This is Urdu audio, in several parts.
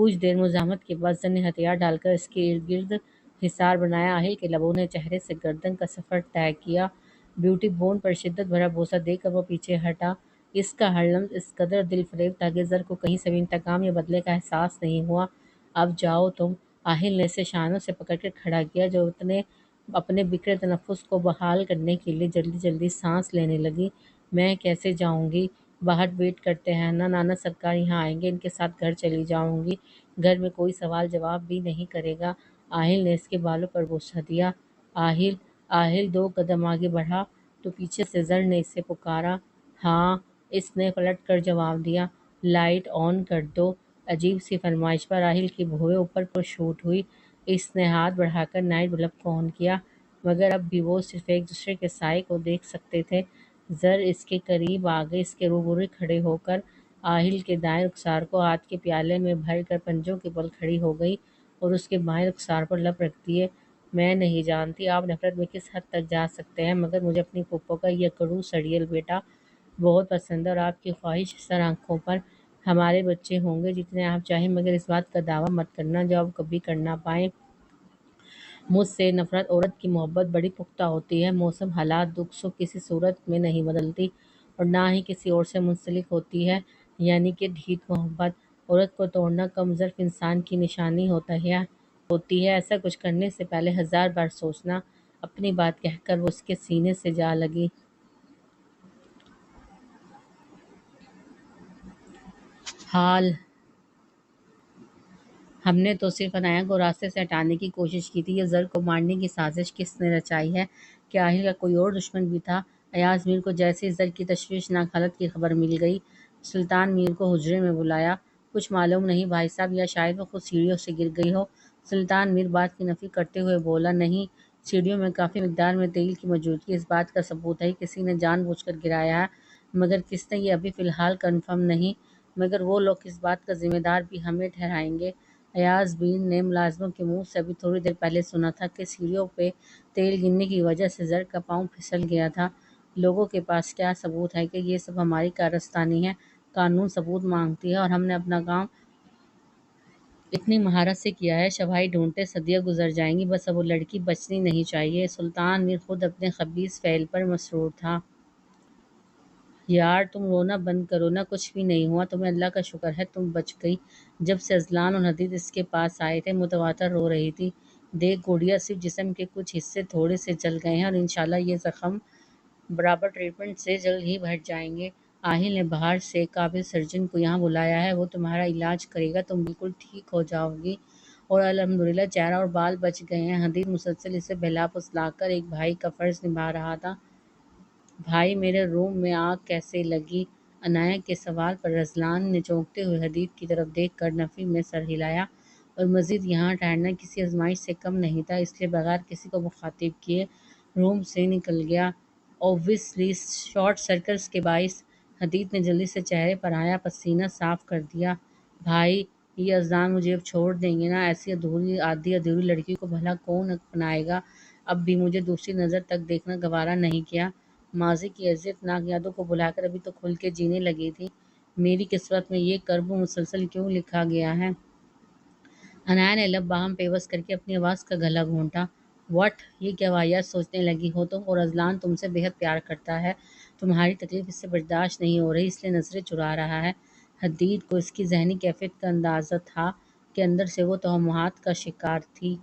کچھ دیر مزاحمت کے بعد زر نے ہتھیار ڈال کر اس کے ارد گرد حصار بنایا۔ آہل کے لبوں نے چہرے سے گردن کا سفر طے کیا۔ بیوٹی بون پر شدت بھرا بوسہ دے کر وہ پیچھے ہٹا۔ اس کا ہر لمس اس قدر دل فریب تھا کہ زر کو کہیں سے بھی انتقام یا بدلے کا احساس نہیں ہوا۔ اب جاؤ تم۔ آہل نے اسے شانوں سے پکڑ کر کھڑا کیا جو اپنے بکھرے تنفس کو بحال کرنے کے لیے جلدی جلدی سانس لینے لگی۔ میں کیسے جاؤں گی؟ باہر ویٹ کرتے ہیں نا، نانا سرکار یہاں آئیں گے، ان کے ساتھ گھر چلی جاؤں گی، گھر میں کوئی سوال جواب بھی نہیں کرے گا۔ آہل نے اس کے بالوں پر بوسہ دیا۔ آہل آہل 2 قدم آگے بڑھا تو پیچھے سے زر نے اسے پکارا۔ ہاں، اس نے پلٹ کر جواب دیا۔ لائٹ آن کر دو۔ عجیب سی فرمائش پر آہل کی بھویں اوپر کو شوٹ ہوئی۔ اس نے ہاتھ بڑھا کر نائٹ بلب کو آن کیا، مگر اب بھی وہ صرف ایک دوسرے کے سائے کو دیکھ سکتے تھے۔ زر اس کے قریب آ گئی، اس کے روبرو کھڑے ہو کر آہل کے دائیں رخسار کو ہاتھ کے پیالے میں بھر کر پنجوں کے بل کھڑی ہو گئی اور اس کے بائیں رخسار پر لب رکھ دیے۔ میں نہیں جانتی آپ نفرت میں کس حد تک جا سکتے ہیں، مگر مجھے اپنی پھوپھو کا یہ کڑو سڑیل بیٹا بہت پسند ہے، اور آپ کی خواہش سر آنکھوں پر۔ ہمارے بچے ہوں گے جتنے آپ چاہیں، مگر اس بات کا دعویٰ مت کرنا جو آپ کبھی کر نہ پائیں۔ مجھ سے نفرت، عورت کی محبت بڑی پختہ ہوتی ہے، موسم، حالات، دکھ سکھ کسی صورت میں نہیں بدلتی، اور نہ ہی کسی اور سے منسلک ہوتی ہے، یعنی کہ ڈھیٹ محبت۔ عورت کو توڑنا کم ظرف انسان کی نشانی ہوتی ہے، ایسا کچھ کرنے سے پہلے 1000 بار سوچنا۔ اپنی بات کہہ کر وہ اس کے سینے سے جا لگی۔ حال ہم نے تو صرف عنایہ کو راستے سے ہٹانے کی کوشش کی تھی، یہ زر کو مارنے کی سازش کس نے رچائی ہے؟ کیا آہل کا کوئی اور دشمن بھی تھا؟ ایاز میر کو جیسے ہی زر کی تشویشناک حالت کی خبر مل گئی، سلطان میر کو حجرے میں بلایا۔ کچھ معلوم نہیں بھائی صاحب، یا شاید وہ خود سیڑھیوں سے گر گئی ہو۔ سلطان میر بات کی نفی کرتے ہوئے بولا، نہیں، سیڑھیوں میں کافی مقدار میں تیل کی موجودگی اس بات کا ثبوت ہے کہ کسی نے جان بوجھ کر گرایا ہے، مگر کس نے یہ ابھی فی الحال کنفرم نہیں، مگر وہ لوگ اس بات کا ذمہ دار بھی ہمیں ٹھہرائیں گے۔ ایاز میر نے ملازموں کے منہ سے ابھی تھوڑی دیر پہلے سنا تھا کہ سیڑھیوں پہ تیل گرنے کی وجہ سے زر کا پاؤں پھسل گیا تھا۔ لوگوں کے پاس کیا ثبوت ہے کہ یہ سب ہماری کارستانی ہے؟ قانون ثبوت مانگتی ہے، اور ہم نے اپنا کام اتنی مہارت سے کیا ہے، شواہد ڈھونڈتے صدیاں گزر جائیں گی، بس اب وہ لڑکی بچنی نہیں چاہیے۔ سلطان میر خود اپنے خبیث فعل پر مسرور تھا۔ یار تم رونا بند کرو نا، کچھ بھی نہیں ہوا، تمہیں اللہ کا شکر ہے تم بچ گئی۔ جب سے اذلان اور حدید اس کے پاس آئے تھے، متواتر رو رہی تھی، دیکھ گڑیا، صرف جسم کے کچھ حصے تھوڑے سے جل گئے ہیں، اور انشاءاللہ یہ زخم برابر ٹریٹمنٹ سے جلد ہی بھر جائیں گے۔ آہل نے باہر سے ایک قابل سرجن کو یہاں بلایا ہے، وہ تمہارا علاج کرے گا، تم بالکل ٹھیک ہو جاؤ گی، اور الحمدللہ چہرہ اور بال بچ گئے ہیں۔ حدید مسلسل اسے بہلا پھسلا کر ایک بھائی کا فرض نبھا رہا تھا۔ بھائی میرے روم میں آگ کیسے لگی؟ عنایہ کے سوال پر رضلان نے چونکتے ہوئے حدید کی طرف دیکھ کر نفی میں سر ہلایا، اور مزید یہاں ٹھہرنا کسی آزمائش سے کم نہیں تھا، اس لیے بغیر کسی کو مخاطب کیے روم سے نکل گیا۔ اوبویسلی شارٹ سرکٹس کے باعث۔ حدید نے جلدی سے چہرے پر آیا پسینہ صاف کر دیا۔ بھائی یہ اذان مجھے اب چھوڑ دیں گے نا؟ ایسی آدھی ادھوری لڑکی کو بھلا کون اپنائے گا؟ اب بھی مجھے دوسری نظر تک دیکھنا گوارا نہیں کیا؟ ماضی کی اذیت ناک یادوں کو بھلا کر ابھی تو کھل کے جینے لگی تھی۔ میری قسمت میں یہ کرب مسلسل کیوں لکھا گیا ہے؟ عنایہ نے لب باہم پیوست کر کے اپنی آواز کا گلا گھونٹا۔ واٹ؟ یہ کیا واحد سوچنے لگی ہو تم؟ اور اذلان تم سے بے حد پیار کرتا ہے، تمہاری تکلیف اس سے برداشت نہیں ہو رہی، اس لیے نظریں چرا رہا ہے۔ حدید کو اس کی ذہنی کیفیت کا اندازہ تھا کہ اندر سے وہ توہمات کا شکار تھی۔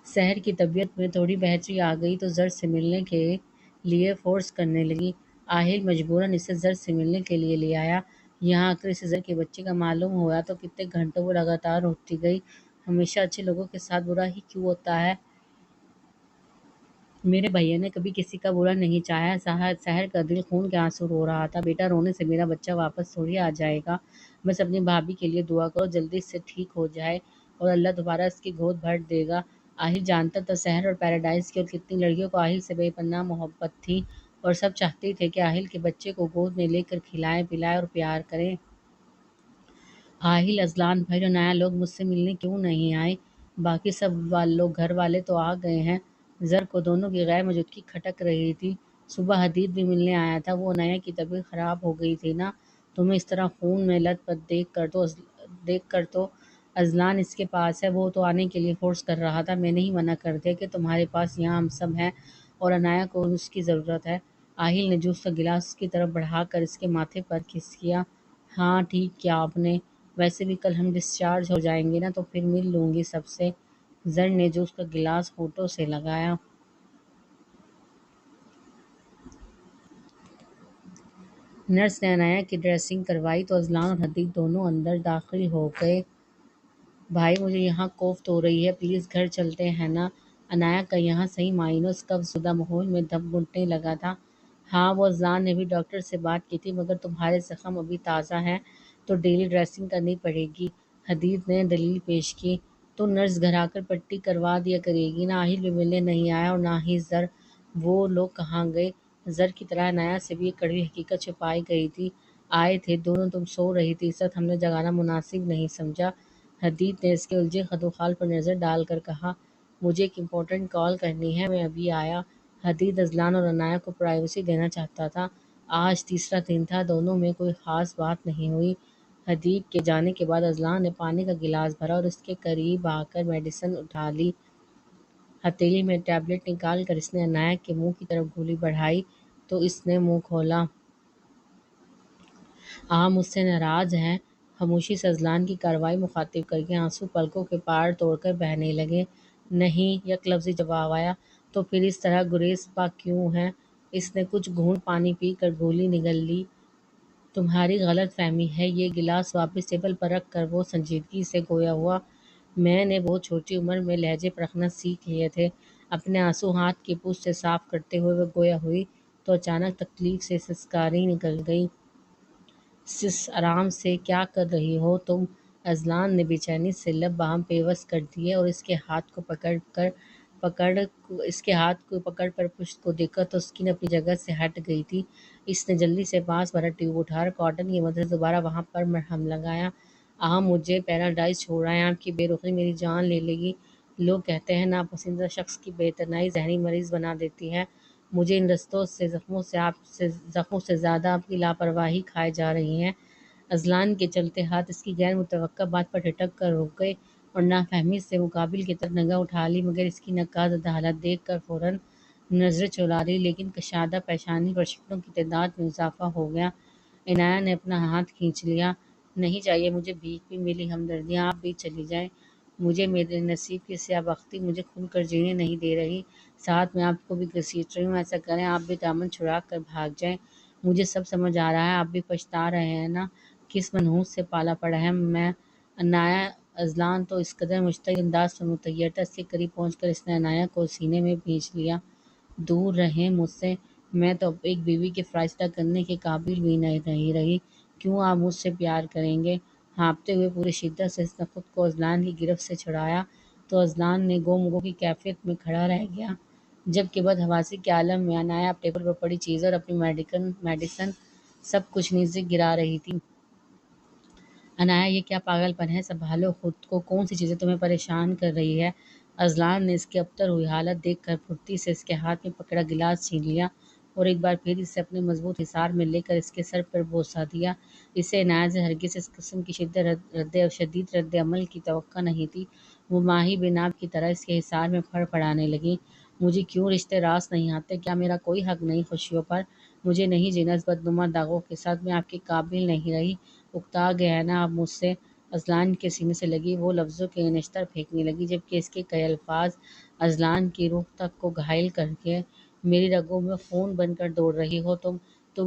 سحر کی طبیعت میں تھوڑی بہتری آ گئی تو زر سے ملنے کے لیے فورس کرنے لگی۔ آہل مجبوراً اسے زر سے ملنے کے لیے لے آیا۔ یہاں آ کر اسے زر کے بچے کا معلوم ہوا تو کتنے گھنٹوں وہ لگاتار روتی گئی۔ ہمیشہ اچھے لوگوں کے ساتھ برا ہی کیوں ہوتا ہے؟ میرے بھیا نے کبھی کسی کا برا نہیں چاہا۔ سحر کا دل خون کے آنسو رو رہا تھا۔ بیٹا رونے سے میرا بچہ واپس تھوڑی آ جائے گا، بس اپنی بھابھی کے لیے دعا کرو جلدی سے ٹھیک ہو جائے، اور اللہ دوبارہ اس کی گود بھر دے گا۔ آہل جانتا تھا سحر اور پیراڈائز کی اور کتنی لڑکیوں کو آہل سے بے پناہ محبت تھی، اور سب چاہتے تھے کہ آہل کے بچے کو گود میں لے کر کھلائیں پلائیں اور پیار کریں۔ آہل، اذلان بھائی اور عنایہ لوگ مجھ سے ملنے کیوں نہیں آئے؟ باقی سب لوگ گھر والے تو آ گئے ہیں۔ زر کو دونوں کی غیر موجودگی کھٹک رہی تھی۔ صبح حدید بھی ملنے آیا تھا، وہ عنایہ کی طبیعت خراب ہو گئی تھی نا، تمہیں اس طرح خون میں لت پت دیکھ کر تو ازلان اس کے پاس ہے، وہ تو آنے کے لیے فورس کر رہا تھا، میں نہیں منع کر دیا کہ تمہارے پاس یہاں ہم سب ہیں اور عنایا کو اس کی ضرورت ہے۔ آہل نے جوس کا گلاس اس کی طرف بڑھا کر اس کے ماتھے پر کس کیا۔ ہاں ٹھیک کیا آپ نے، ویسے بھی کل ہم ڈسچارج ہو جائیں گے نا، تو پھر مل لوں گی سب سے۔ زر نے جوس کا گلاس ہونٹوں سے لگایا۔ نرس نے عنایا کی ڈریسنگ کروائی تو ازلان اور حدید دونوں اندر داخل ہو گئے۔ بھائی مجھے یہاں کوفت ہو رہی ہے، پلیز گھر چلتے ہیں نا۔ عنایا کا یہاں صحیح معنوں کف زدہ ماحول میں دم گھٹنے لگا تھا۔ ہاں وہ ازلان نے بھی ڈاکٹر سے بات کی تھی، مگر تمہارے زخم ابھی تازہ ہیں تو ڈیلی ڈریسنگ کرنی پڑے گی، حدید نے دلیل پیش کی۔ تو نرس گھر آ کر پٹی کروا دیا کرے گی نا۔ آہل بھی ملنے نہیں آیا اور نہ ہی زر۔ وہ لوگ کہاں گئے؟ زر کی طرح عنایا سے بھی ایک کڑوی حقیقت چھپائی گئی تھی۔ آئے تھے دونوں، تم سو رہی تھی، اس وقت ہم نے جگانا مناسب نہیں سمجھا۔ حدید نے اس کے الجھے خد و خال پر نظر ڈال کر کہا، مجھے ایک امپورٹنٹ کال کرنی ہے، میں ابھی آیا۔ حدید ازلان اور عنایا کو پرائیویسی دینا چاہتا تھا۔ آج تیسرا دن تھا، دونوں میں کوئی خاص بات نہیں ہوئی۔ حدید کے جانے کے بعد ازلان نے پانی کا گلاس بھرا اور اس کے قریب آ کر میڈیسن اٹھا لی۔ ہتھیلی میں ٹیبلٹ نکال کر اس نے عنایا کے منہ کی طرف گولی بڑھائی تو اس نے منہ کھولا۔ آپ مجھ سے ناراض ہیں؟ خاموشی سے ازلان کی کارروائی مخاطب کر کے آنسو پلکوں کے پار توڑ کر بہنے لگے۔ نہیں، یک لفظی جواب آیا۔ تو پھر اس طرح گریز پا کیوں ہیں؟ اس نے کچھ گھونٹ پانی پی کر گولی نگل لی۔ تمہاری غلط فہمی ہے۔ یہ گلاس واپس ٹیبل پر رکھ کر وہ سنجیدگی سے گویا ہوا، میں نے بہت چھوٹی عمر میں لہجے پرکھنا سیکھ لیے تھے۔ اپنے آنسو ہاتھ کی پوچھ سے صاف کرتے ہوئے وہ گویا ہوئی تو اچانک تکلیف سے سسکاری نکل گئی۔ سس، آرام سے، کیا کر رہی ہو تم؟ ازلان نے بے چینی سے لب بام پیوست کر دیے اور اس کے ہاتھ کو پکڑ پر پشت کو دیکھا تو اسکن اپنی جگہ سے ہٹ گئی تھی۔ اس نے جلدی سے پاس بھرا ٹیوب اٹھا کر کاٹن کی مدد سے دوبارہ وہاں پر مرہم لگایا۔ مجھے پیراڈائز چھوڑائیں، آپ کی بے رخی میری جان لے لے گی۔ لوگ کہتے ہیں ناپسندیدہ شخص کی بے اعتنائی ذہنی مریض بنا دیتی ہے۔ مجھے ان رستوں سے زخموں سے زیادہ آپ کی لاپرواہی کھائے جا رہی ہے۔ ازلان کے چلتے ہاتھ اس کی غیر متوقع بات پر ٹھٹک کر رک گئے اور نافہمی سے مقابل کی طرف نگاہ اٹھا لی، مگر اس کی نکار زدہ حالت دیکھ کر فوراً نظریں چلا لی، لیکن کشادہ پیشانی پر شکلوں کی تعداد میں اضافہ ہو گیا۔ عنایا نے اپنا ہاتھ کھینچ لیا۔ نہیں چاہیے مجھے بھیک بھی ملی ہمدردیاں، آپ بھی چلی جائیں۔ مجھے میرے نصیب کی سیاہ بختی مجھے کھل کر جینے نہیں دے رہی، ساتھ میں آپ کو بھی گھسیٹ رہی ہوں۔ ایسا کریں آپ بھی دامن چھڑا کر بھاگ جائیں۔ مجھے سب سمجھ آ رہا ہے، آپ بھی پچھتا رہے ہیں نا، کس منحوس سے پالا پڑا ہے میں۔ عنایا ازلان تو اس قدر مشتعل انداز پر متحیر تھا، اس کے قریب پہنچ کر اس نے عنایا کو سینے میں بھینچ لیا۔ دور رہیں مجھ سے، میں تو اب ایک بیوی کے فائسدہ کرنے کے قابل بھی نہیں رہی۔ کیوں آپ مجھ سے پیار کریں گے؟ ہانپتے ہوئے پوری شدت سے اس نے خود کو ازلان کی گرفت سے چھڑایا تو ازلان نے گو مگو کی کیفیت میں کھڑا رہ گیا، جبکہ بدحواسی کے عالم میں عنایا اب ٹیبل پر پڑی چیزیں اور اپنی میڈیسن سب کچھ نیزے گرا رہی تھی۔ عنایا یہ کیا پاگل پن ہے؟ سنبھالو خود کو، کون سی چیزیں تمہیں پریشان کر رہی ہے؟ ازلان نے اس کی ابتر ہوئی حالت دیکھ کر پھرتی سے اس کے ہاتھ میں پکڑا گلاس چھین لیا اور ایک بار پھر اسے اپنے مضبوط حصار میں لے کر اس کے سر پر بوسہ دیا۔ اسے عنایا سے ہرگز اس قسم کی شدید رد عمل کی توقع نہیں تھی۔ وہ ماہی بے ناب کی طرح اس کے حصار میں پھڑ پڑانے لگی۔ مجھے کیوں رشتے راست نہیں آتے؟ کیا میرا کوئی حق نہیں خوشیوں پر؟ مجھے نہیں جینا اس بدنما داغوں کے ساتھ، میں آپ کے قابل نہیں رہی۔ اکتا گئے ہیں نا آپ مجھ سے؟ ازلان کے سینے سے لگی وہ لفظوں کے نشتر پھینکنے لگی، جبکہ اس کے کئی الفاظ ازلان کی روح تک کو گھائل کر کے، میری رگوں میں خون بن کر دوڑ رہی ہو تم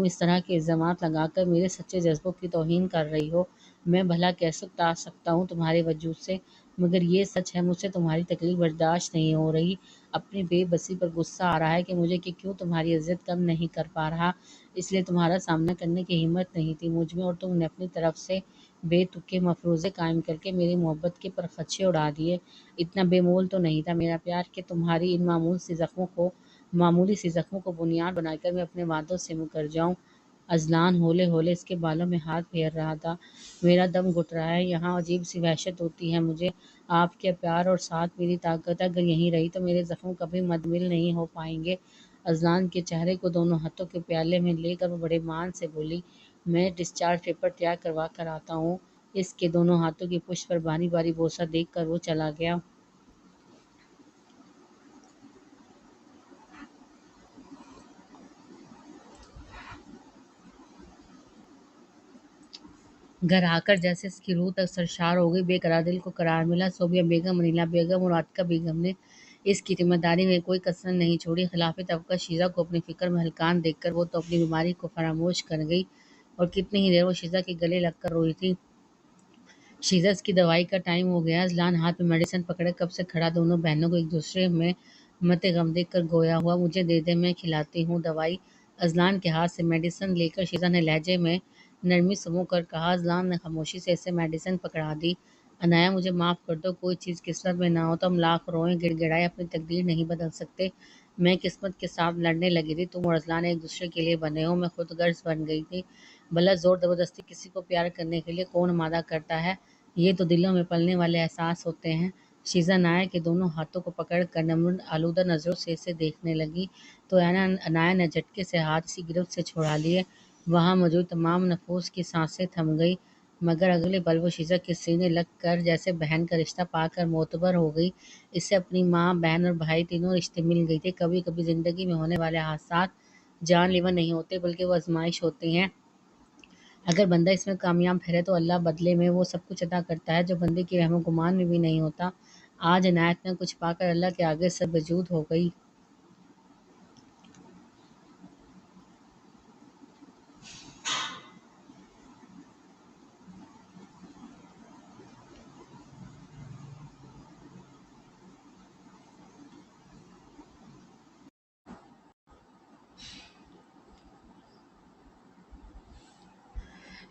اس طرح کے الزامات لگا کر میرے سچے جذبوں کی توہین کر رہی ہو۔ میں بھلا کیسے اکتا سکتا ہوں تمہارے وجود سے؟ مگر یہ سچ ہے، مجھ سے تمہاری تکلیف برداشت نہیں ہو رہی۔ اپنی بے بسی پر غصہ آ رہا ہے کہ مجھے کہ کیوں تمہاری عزت کم نہیں کر پا رہا، اس لیے تمہارا سامنا کرنے کی ہمت نہیں تھی مجھ میں، اور تم نے اپنی طرف سے بے تکے مفروضے قائم کر کے میری محبت کے پرخچے اڑا دیے۔ اتنا بے مول تو نہیں تھا میرا پیار کہ تمہاری ان معمولی سی زخموں کو بنیاد بنا کر میں اپنے وعدوں سے مکر جاؤں۔ ازلان ہولے ہولے اس کے بالوں میں ہاتھ پھیر رہا تھا۔ میرا دم گھٹ رہا ہے یہاں، عجیب سی وحشت ہوتی ہے مجھے۔ آپ کے پیار اور ساتھ میری طاقت اگر یہیں رہی تو میرے زخم کبھی مدمل نہیں ہو پائیں گے۔ ازلان کے چہرے کو دونوں ہاتھوں کے پیالے میں لے کر وہ بڑے مان سے بولی، میں ڈسچارج پیپر تیار کروا کر آتا ہوں۔ اس کے دونوں ہاتھوں کی پشت پر بھاری بھاری بوسہ دیکھ کر وہ چلا گیا۔ گھر آ کر جیسے اس کی روح تک سرشار ہو گئی۔ بے قرار دل کو قرار ملا۔ صوبیہ بیگم، انیلا بیگم اور عاتکہ بیگم نے اس کی ذمہ داری میں کوئی کسر نہیں چھوڑی۔ خلاف توقع شیزہ کو اپنی فکر میں ہلکان دیکھ کر وہ تو اپنی بیماری کو فراموش کر گئی اور کتنی ہی دیر وہ شیزہ کے گلے لگ کر روئی تھی۔ شیزہ، اس کی دوائی کا ٹائم ہو گیا۔ اذلان ہاتھ میں میڈیسن پکڑے کب سے کھڑا دونوں بہنوں کو ایک دوسرے میں مت غم دیکھ کر گویا ہوا۔ مجھے دے دے، میں کھلاتی ہوں دوائی۔ اذلان کے ہاتھ سے میڈیسن لے کر شیزہ نے لہجے میں نرمی سمو کر کہا۔ اذلان نے خاموشی سے اسے میڈیسن پکڑا دی۔ انایا، مجھے معاف کر دو، کوئی چیز قسمت میں نہ ہو تو ہم لاکھ روئیں گڑ گڑائے اپنی تقدیر نہیں بدل سکتے۔ میں قسمت کے ساتھ لڑنے لگی تھی، تم اور اذلان ایک دوسرے کے لیے بنے ہو، میں خود غرض بن گئی تھی۔ بھلا زور زبردستی کسی کو پیار کرنے کے لیے کون آمادہ کرتا ہے؟ یہ تو دلوں میں پلنے والے احساس ہوتے ہیں۔ شیزہ انایا کے دونوں ہاتھوں کو پکڑ کر نمن آلودہ نظروں سے اسے دیکھنے لگی تو انایا نے جھٹکے سے ہاتھ اسی گرفت سے چھڑا لیے۔ وہاں موجود تمام نفوس کی سانسیں تھم گئی، مگر اگلے پل وہ شیزہ کے سینے لگ کر جیسے بہن کا رشتہ پا کر معتبر ہو گئی۔ اس سے اپنی ماں، بہن اور بھائی تینوں رشتے مل گئی تھے۔ کبھی کبھی زندگی میں ہونے والے حادثات جان لیوا نہیں ہوتے بلکہ وہ آزمائش ہوتے ہیں۔ اگر بندہ اس میں کامیاب ٹھہرے تو اللہ بدلے میں وہ سب کچھ عطا کرتا ہے جو بندے کی رحم و گمان میں بھی نہیں ہوتا۔ آج عنایت نے کچھ پا کر اللہ کے آگے سر وجود ہو گئی۔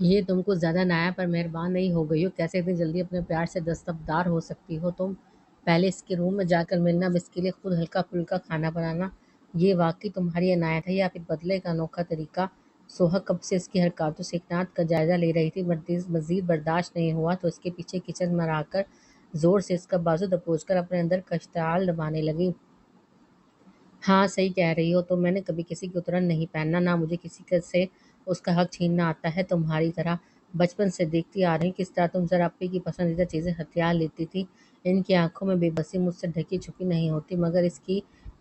یہ تم کو زیادہ نایا پر مہربان نہیں ہو گئی ہو؟ کیسے اتنی جلدی اپنے پیار سے دستبردار ہو سکتی ہو تم؟ پہلے اس کے روم میں جا کر ملنا، اب اس کے لیے خود ہلکا پھلکا کھانا بنانا، یہ واقعی تمہاری عنایت ہے یا پھر بدلے کا انوکھا طریقہ؟ سوہا کب سے اس کی حرکاتوں سے اکنات کا جائزہ لے رہی تھی۔ مزید برداشت نہیں ہوا تو اس کے پیچھے کچن میں آ کر زور سے اس کا بازو دبوچ کر اپنے اندر کا اشتعال دبانے لگی۔ ہاں، صحیح کہہ رہی ہو تم، میں نے کبھی کسی کی اترن نہیں پہننا، نہ مجھے کسی سے اس کا حق چھیننا آتا ہے۔ تمہاری طرح بچپن سے دیکھتی آ رہی ہوں کس طرح تم ذرا آپی کی پسندیدہ چیزیں ہتھیار لیتی تھی۔ ان کی آنکھوں میں بے بسی مجھ سے ڈھکی چھپی نہیں ہوتی، مگر اس کی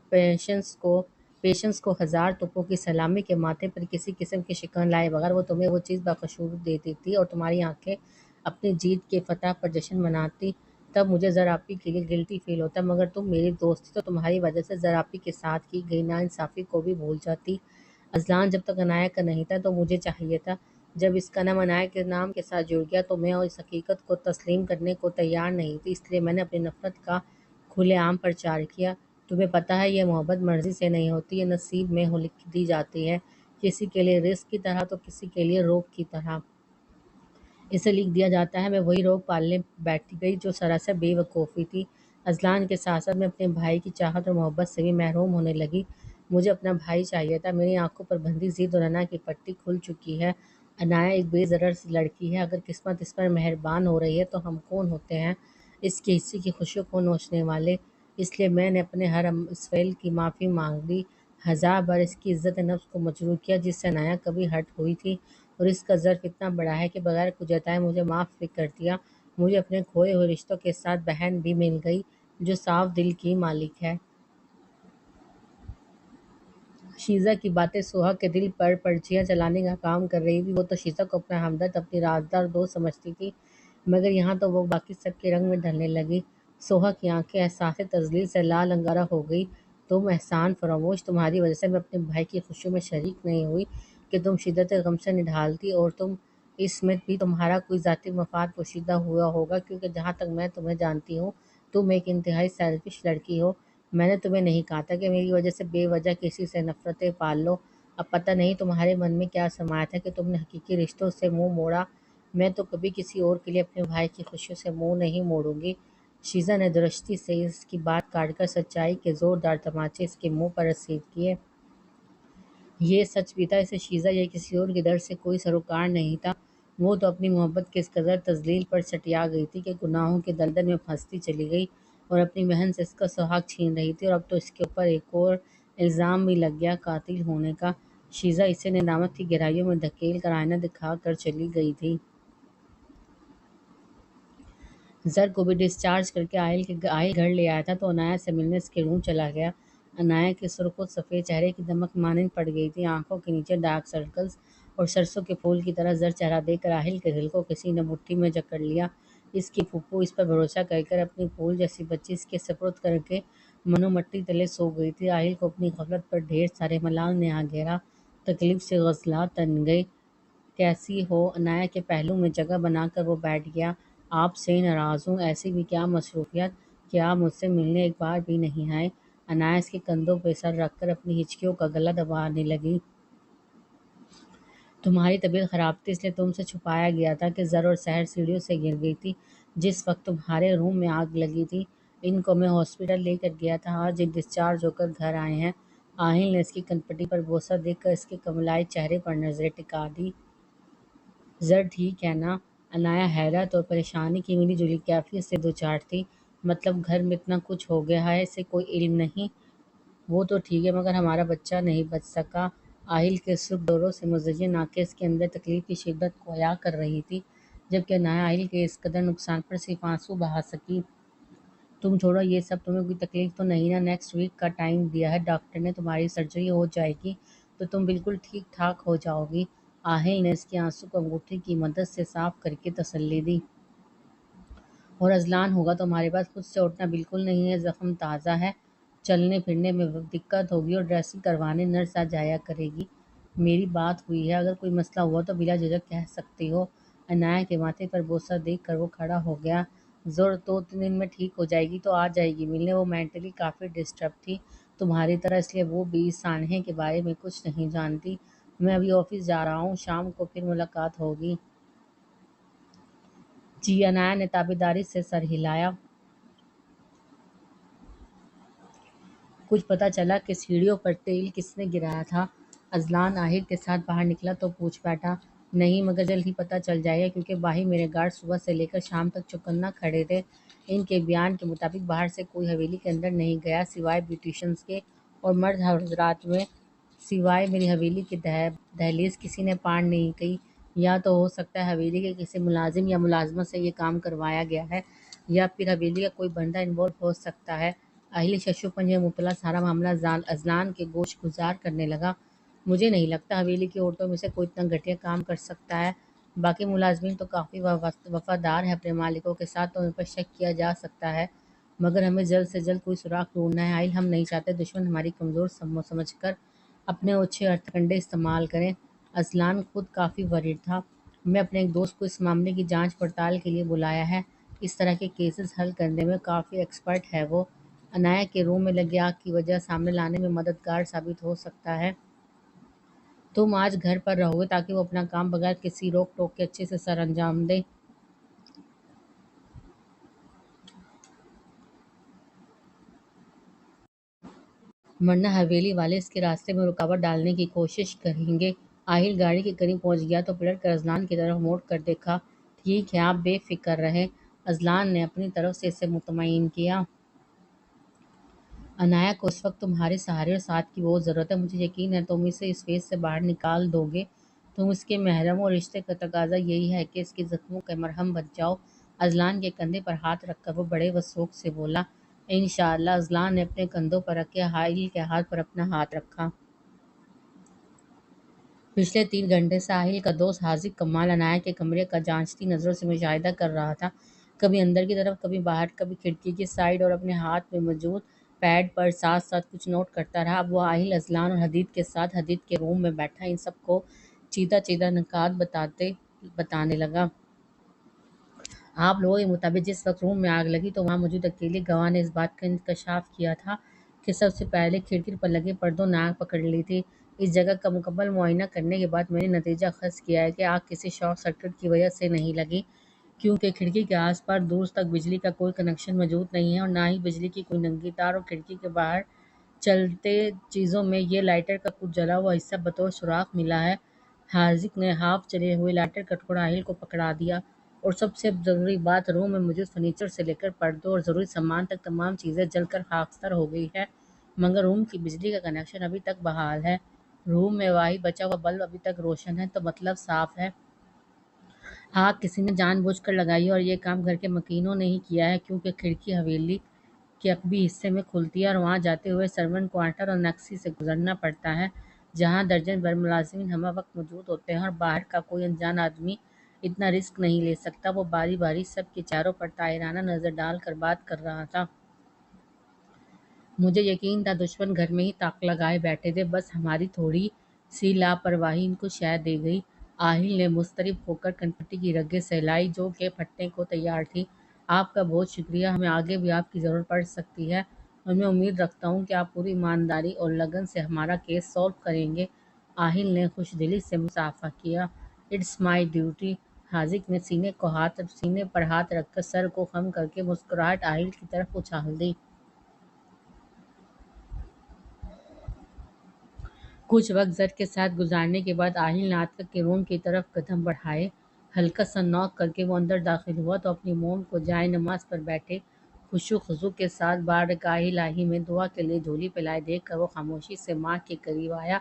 پیشنس کو ہزار توپوں کی سلامی کے ماتھے پر کسی قسم کی شکن لائے بغیر وہ تمہیں وہ چیز بخوبی دیتی تھی اور تمہاری آنکھیں اپنی جیت کے فتح پر جشن مناتی۔ تب مجھے زراپی کے لیے گلٹی فیل ہوتا، مگر تم میری دوست تھی تو تمہاری وجہ سے زراپی کے ساتھ کی گئی ناانصافی کو بھی بھول جاتی۔ اذلان جب تک انایا کا نہیں تھا تو مجھے چاہیے تھا، جب اس کا نام انایا کے نام کے ساتھ جڑ گیا تو میں اس حقیقت کو تسلیم کرنے کو تیار نہیں تھی، اس لیے میں نے اپنی نفرت کا کھلے عام پرچار کیا۔ تمہیں پتہ ہے یہ محبت مرضی سے نہیں ہوتی، یہ نصیب میں لکھ دی جاتی ہے، کسی کے لیے رزق کی طرح تو کسی کے لیے روگ کی طرح۔ اسے لکھ دیا جاتا ہے۔ میں وہی روگ پالنے بیٹھ گئی جو سراسر بے وقوفی تھی۔ اذلان کے ساتھ ساتھ میں اپنے بھائی کی چاہت اور محبت سے بھی محروم ہونے لگی۔ مجھے اپنا بھائی چاہیے تھا۔ میری آنکھوں پر بندھی ضد اور انا کی پٹی کھل چکی ہے۔ انایا ایک بے ضرر سی لڑکی ہے، اگر قسمت اس پر مہربان ہو رہی ہے تو ہم کون ہوتے ہیں اس کے حصے کی خوشیوں کو نوچنے والے؟ اس لیے میں نے اپنے ہر اس فعل کی معافی مانگ لی، ہزار بار اس کی عزت نفس کو مجروح کیا جس سے انایا کبھی ہرٹ ہوئی تھی، اور اس کا ظرف اتنا بڑا ہے کہ بغیر کچھ جتائے مجھے معاف بھی کر دیا۔ مجھے اپنے کھوئے ہوئے رشتوں کے ساتھ بہن بھی مل گئی جو صاف دل کی مالک ہے۔ شیزہ کی باتیں سوہا کے دل پر پرچیاں چلانے کا کام کر رہی تھی۔ وہ تو شیزہ کو اپنا ہمدرد، اپنی رازدار دوست سمجھتی تھی، مگر یہاں تو وہ باقی سب کے رنگ میں ڈھلنے لگی۔ سوہا کی آنکھیں احساس تذلیل سے لال انگارہ ہو گئی۔ تم احسان فراموش، تمہاری وجہ سے میں اپنے بھائی کی خوشیوں میں شریک نہیں ہوئی کہ تم شدت غم سے نڈھالتی، اور تم اس میں بھی تمہارا کوئی ذاتی مفاد پوشیدہ ہوا ہوگا، کیونکہ جہاں تک میں تمہیں جانتی ہوں تم ایک انتہائی سیلفش لڑکی ہو۔ میں نے تمہیں نہیں کہا تھا کہ میری وجہ سے بے وجہ کسی سے نفرتیں پال لو۔ اب پتہ نہیں تمہارے من میں کیا سمایا تھا کہ تم نے حقیقی رشتوں سے منہ موڑا۔ میں تو کبھی کسی اور کے لیے اپنے بھائی کی خوشیوں سے منہ نہیں موڑوں گی۔ شیزہ نے درستی سے اس کی بات کاٹ کر سچائی کے زوردار تماچے اس کے منہ پر رسید کیے۔ یہ سچ بھی تھا، اسے شیزہ یا کسی اور کے درد سے کوئی سروکار نہیں تھا۔ وہ تو اپنی محبت کے اس قدر تذلیل پر سٹیا گئی تھی کہ گناہوں کے دلدل میں پھنستی چلی گئی اور اپنی بہن سے اس کا سہاگ چھین رہی تھی، اور اب تو اس کے اوپر ایک اور الزام بھی لگ گیا، قاتل ہونے کا۔ شیزا اسے ندامت کی گہرائیوں میں دھکیل کر آئینہ دکھا کر چلی گئی تھی۔ زر کو بھی ڈسچارج کر کے آئل گھر لے آیا تھا تو عنایا سے ملنے اس کے روم چلا گیا۔ عنایا کے سرخ و سفید چہرے کی دمک مانند پڑ گئی تھی، آنکھوں کے نیچے ڈارک سرکلز اور سرسوں کے پھول کی طرح زر چہرہ دیکھ کر آہل کے دل کو کسی نے مٹھی میں جکڑ لیا۔ اس کی پھوپھو اس پر بھروسہ کر کر اپنی پھول جیسی بچی اس کے سپرد کر کے منو مٹی تلے سو گئی تھی۔ آہل کو اپنی غفلت پر ڈھیر سارے ملال نے آ گھیرا، تکلیف سے غزلات تن گئے۔ کیسی ہو؟ عنایا کے پہلو میں جگہ بنا کر وہ بیٹھ گیا۔ آپ سے ناراض ہوں، ایسی بھی کیا مصروفیت کہ آپ مجھ سے ملنے ایک بار بھی نہیں آئے؟ عنایا اس کے کندھوں پہ سر رکھ کر اپنی ہچکیوں کا گلا دبانے لگی۔ تمہاری طبیعت خراب تھی، اس لیے تم سے چھپایا گیا تھا کہ زر اور سحر سیڑھیوں سے گر گئی تھی جس وقت تمہارے روم میں آگ لگی تھی۔ ان کو میں ہاسپٹل لے کر گیا تھا، آج یہ ڈسچارج ہو کر گھر آئے ہیں۔ آہل نے اس کی کنپٹی پر بوسہ دیکھ کر اس کے کملائے چہرے پر نظریں ٹکا دی۔ زر ٹھیک ہے نا؟ عنایا حیرت اور پریشانی کی ملی جلی کیفیت سے دوچار تھی۔ مطلب گھر میں اتنا کچھ ہو گیا ہے، اسے کوئی علم نہیں؟ وہ تو ٹھیک ہے مگر ہمارا بچہ نہیں بچ سکا۔ آہل کے سرخ ڈوروں سے مزین آنکھیں اس کے اندر تکلیف کی شدت کو عیاں کر رہی تھی، جبکہ عنایا آہل کے اس قدر نقصان پر صرف آنسو بہا سکی۔ تم چھوڑو یہ سب، تمہیں کوئی تکلیف تو نہیں نا؟ نیکسٹ ویک کا ٹائم دیا ہے ڈاکٹر نے، تمہاری سرجری ہو جائے گی تو تم بالکل ٹھیک ٹھاک ہو جاؤ گی۔ آہل نے اس کے آنسو کو انگوٹھی کی مدد سے صاف کر کے تسلی دی۔ اور اذلان ہوگا تو ہمارے پاس خود سے اٹھنا بالکل نہیں ہے، زخم تازہ ہے، چلنے پھرنے میں دقت ہوگی اور ڈریسنگ کروانے نرس آ جایا کرے گی۔ میری بات ہوئی ہے، اگر کوئی مسئلہ ہوا تو بلا جھجک کہہ سکتی ہو۔ عنایا کے ماتھے پر بوسہ دیکھ کر وہ کھڑا ہو گیا۔ زر 2-3 دن میں ٹھیک ہو جائے گی تو آ جائے گی ملنے، وہ مینٹلی کافی ڈسٹرب تھی تمہاری طرح، اس لیے وہ بھی اس سانحے کے بارے میں کچھ نہیں جانتی۔ میں ابھی آفس جا رہا ہوں، شام کو پھر ملاقات ہوگی۔ جی، عنایا نے تابعداری سے سر ہلایا۔ کچھ پتہ چلا کہ سیڑھیوں پر تیل کس نے گرایا تھا؟ اذلان آہل کے ساتھ باہر نکلا تو پوچھ بیٹھا۔ نہیں مگر جلد ہی پتہ چل جائے گا، کیونکہ باہر میرے گارڈ صبح سے لے کر شام تک چوکنا کھڑے تھے۔ ان کے بیان کے مطابق باہر سے کوئی حویلی کے اندر نہیں گیا سوائے بیوٹیشنز کے، اور مرد حضرات میں سوائے میری حویلی کی دہلیز کسی نے پار نہیں کی۔ یا تو ہو سکتا ہے حویلی کے کسی ملازم یا ملازمہ سے یہ کام کروایا گیا ہے، یا پھر حویلی کا کوئی بندہ انوالو ہو سکتا ہے۔ آہل ششوپنج میں مبتلا سارا معاملہ اذلان کے گوش گزار کرنے لگا۔ مجھے نہیں لگتا حویلی کی عورتوں میں سے کوئی اتنا گھٹیا کام کر سکتا ہے۔ باقی ملازمین تو کافی وفادار ہیں اپنے مالکوں کے ساتھ، تو ان پر شک کیا جا سکتا ہے، مگر ہمیں جلد سے جلد کوئی سراغ ڈھونڈنا ہے۔ آہل، ہم نہیں چاہتے دشمن ہماری کمزور سمجھ کر اپنے اوچھے ہتھکنڈے استعمال کریں۔ اذلان خود کافی ورried تھا۔ میں اپنے ایک دوست کو اس معاملے کی جانچ پڑتال کے لیے بلایا ہے، اس طرح کے کیسز حل کرنے میں کافی ایکسپرٹ ہے وہ۔ عنایا کے روم میں لگی آگ کی وجہ سامنے لانے میں مددگار ثابت ہو سکتا ہے۔ تم آج گھر پر رہو گے تاکہ وہ اپنا کام بغیر کسی روک ٹوک کے اچھے سے سر انجام دے۔ ورنہ حویلی والے اس کے راستے میں رکاوٹ ڈالنے کی کوشش کریں گے۔ آہل گاڑی کے قریب پہنچ گیا تو پلٹ کر اذلان کی طرف موڑ کر دیکھا۔ ٹھیک ہے، آپ بے فکر رہیں، اذلان نے اپنی طرف سے اسے مطمئن کیا۔ عنایا کو اس وقت تمہارے سہارے اور ساتھ کی بہت ضرورت ہے، مجھے یقین ہے تم اسے اس فیز سے باہر نکال دو گے۔ تم اس کے محرم ہو اور رشتے کا تقاضا یہی ہے کہ اس کے زخموں کا مرہم بن جاؤ۔ اذلان کے کندھے پر ہاتھ رکھ کر وہ بڑے وثوق سے بولا۔ انشاءاللہ۔ اذلان نے اپنے کندھوں پر رکھ کے آہل کے ہاتھ پر اپنا ہاتھ رکھا۔ پچھلے 3 گھنٹے سے آہل کا دوست حاذق کمال عنایا کے کمرے کا جانچتی نظروں سے مشاہدہ کر رہا تھا، کبھی اندر کی طرف، کبھی باہر، کبھی کھڑکی کی سائیڈ، اور اپنے ہاتھ میں موجود پیڈ پر ساتھ ساتھ کچھ نوٹ کرتا رہا۔ اب وہ آہل، اذلان اور حدید کے ساتھ حدید کے روم میں بیٹھا ان سب کو چیدہ چیدہ نکات بتانے لگا۔ آپ لوگوں کے مطابق جس وقت روم میں آگ لگی تو وہاں موجود اکیلے گواہ نے اس بات کا انکشاف کیا تھا کہ سب سے پہلے کھڑکی پر لگے پردوں نے آگ پکڑ لی تھی۔ اس جگہ کا مکمل معائنہ کرنے کے بعد میں نے نتیجہ اخذ کیا ہے کہ آگ کسی شارٹ سرکٹ کی وجہ سے نہیں لگی، کیونکہ کھڑکی کے آس پاس دور تک بجلی کا کوئی کنکشن موجود نہیں ہے اور نہ ہی بجلی کی کوئی ننگی تار، اور کھڑکی کے باہر چلتے چیزوں میں یہ لائٹر کا کچھ جلا ہوا حصہ بطور سوراخ ملا ہے۔ حاذق نے ہاف جلے ہوئے لائٹر کا ٹکڑا آہل کو پکڑا دیا۔ اور سب سے ضروری بات، روم میں موجود فرنیچر سے لے کر پردوں اور ضروری سامان تک تمام چیزیں جل کر خاکستر ہو گئی ہے، مگر روم کی بجلی کا کنکشن ابھی تک بحال ہے۔ روم میں واحد بچا ہوا بلب ابھی تک روشن ہے، تو مطلب صاف ہے، آگ کسی نے جان بوجھ کر لگائی ہے اور یہ کام گھر کے مکینوں نے ہی کیا ہے، کیونکہ کھڑکی حویلی کے عقبی حصے میں کھلتی ہے اور وہاں جاتے ہوئے سرونٹ کوارٹر اور نکسی سے گزرنا پڑتا ہے، جہاں درجن بھر ملازمین ہمہ وقت موجود ہوتے ہیں، اور باہر کا کوئی انجان آدمی اتنا رسک نہیں لے سکتا۔ وہ باری باری سب کے چہروں پر طاہرانہ نظر ڈال کر بات کر رہا تھا۔ مجھے یقین تھا دشمن گھر میں ہی طاق لگائے بیٹھے تھے، بس ہماری تھوڑی سی لاپرواہی ان کو شہ دے گئی۔ آہل نے مضطرب ہو کر کنپٹی کی رگیں سہلائی جو کہ پھٹنے کو تیار تھی۔ آپ کا بہت شکریہ، ہمیں آگے بھی آپ کی ضرورت پڑ سکتی ہے، اور میں امید رکھتا ہوں کہ آپ پوری ایمانداری اور لگن سے ہمارا کیس سالو کریں گے۔ آہل نے خوش دلی سے مصافحہ کیا۔ It's my duty. حاذق نے سینے پر ہاتھ رکھ کر سر کو خم کر کے مسکراہٹ آہل کی طرف اچھال دی۔ کچھ وقت زر کے ساتھ گزارنے کے بعد آہل نے عاطفہ کے روم کی طرف قدم بڑھائے۔ ہلکا سا نوک کر کے وہ اندر داخل ہوا تو اپنی موم کو جائے نماز پر بیٹھے خشوع و خضوع کے ساتھ بارگاہ الہی میں دعا کے لیے جھولی پھیلائے دیکھ کر وہ خاموشی سے ماں کے قریب آیا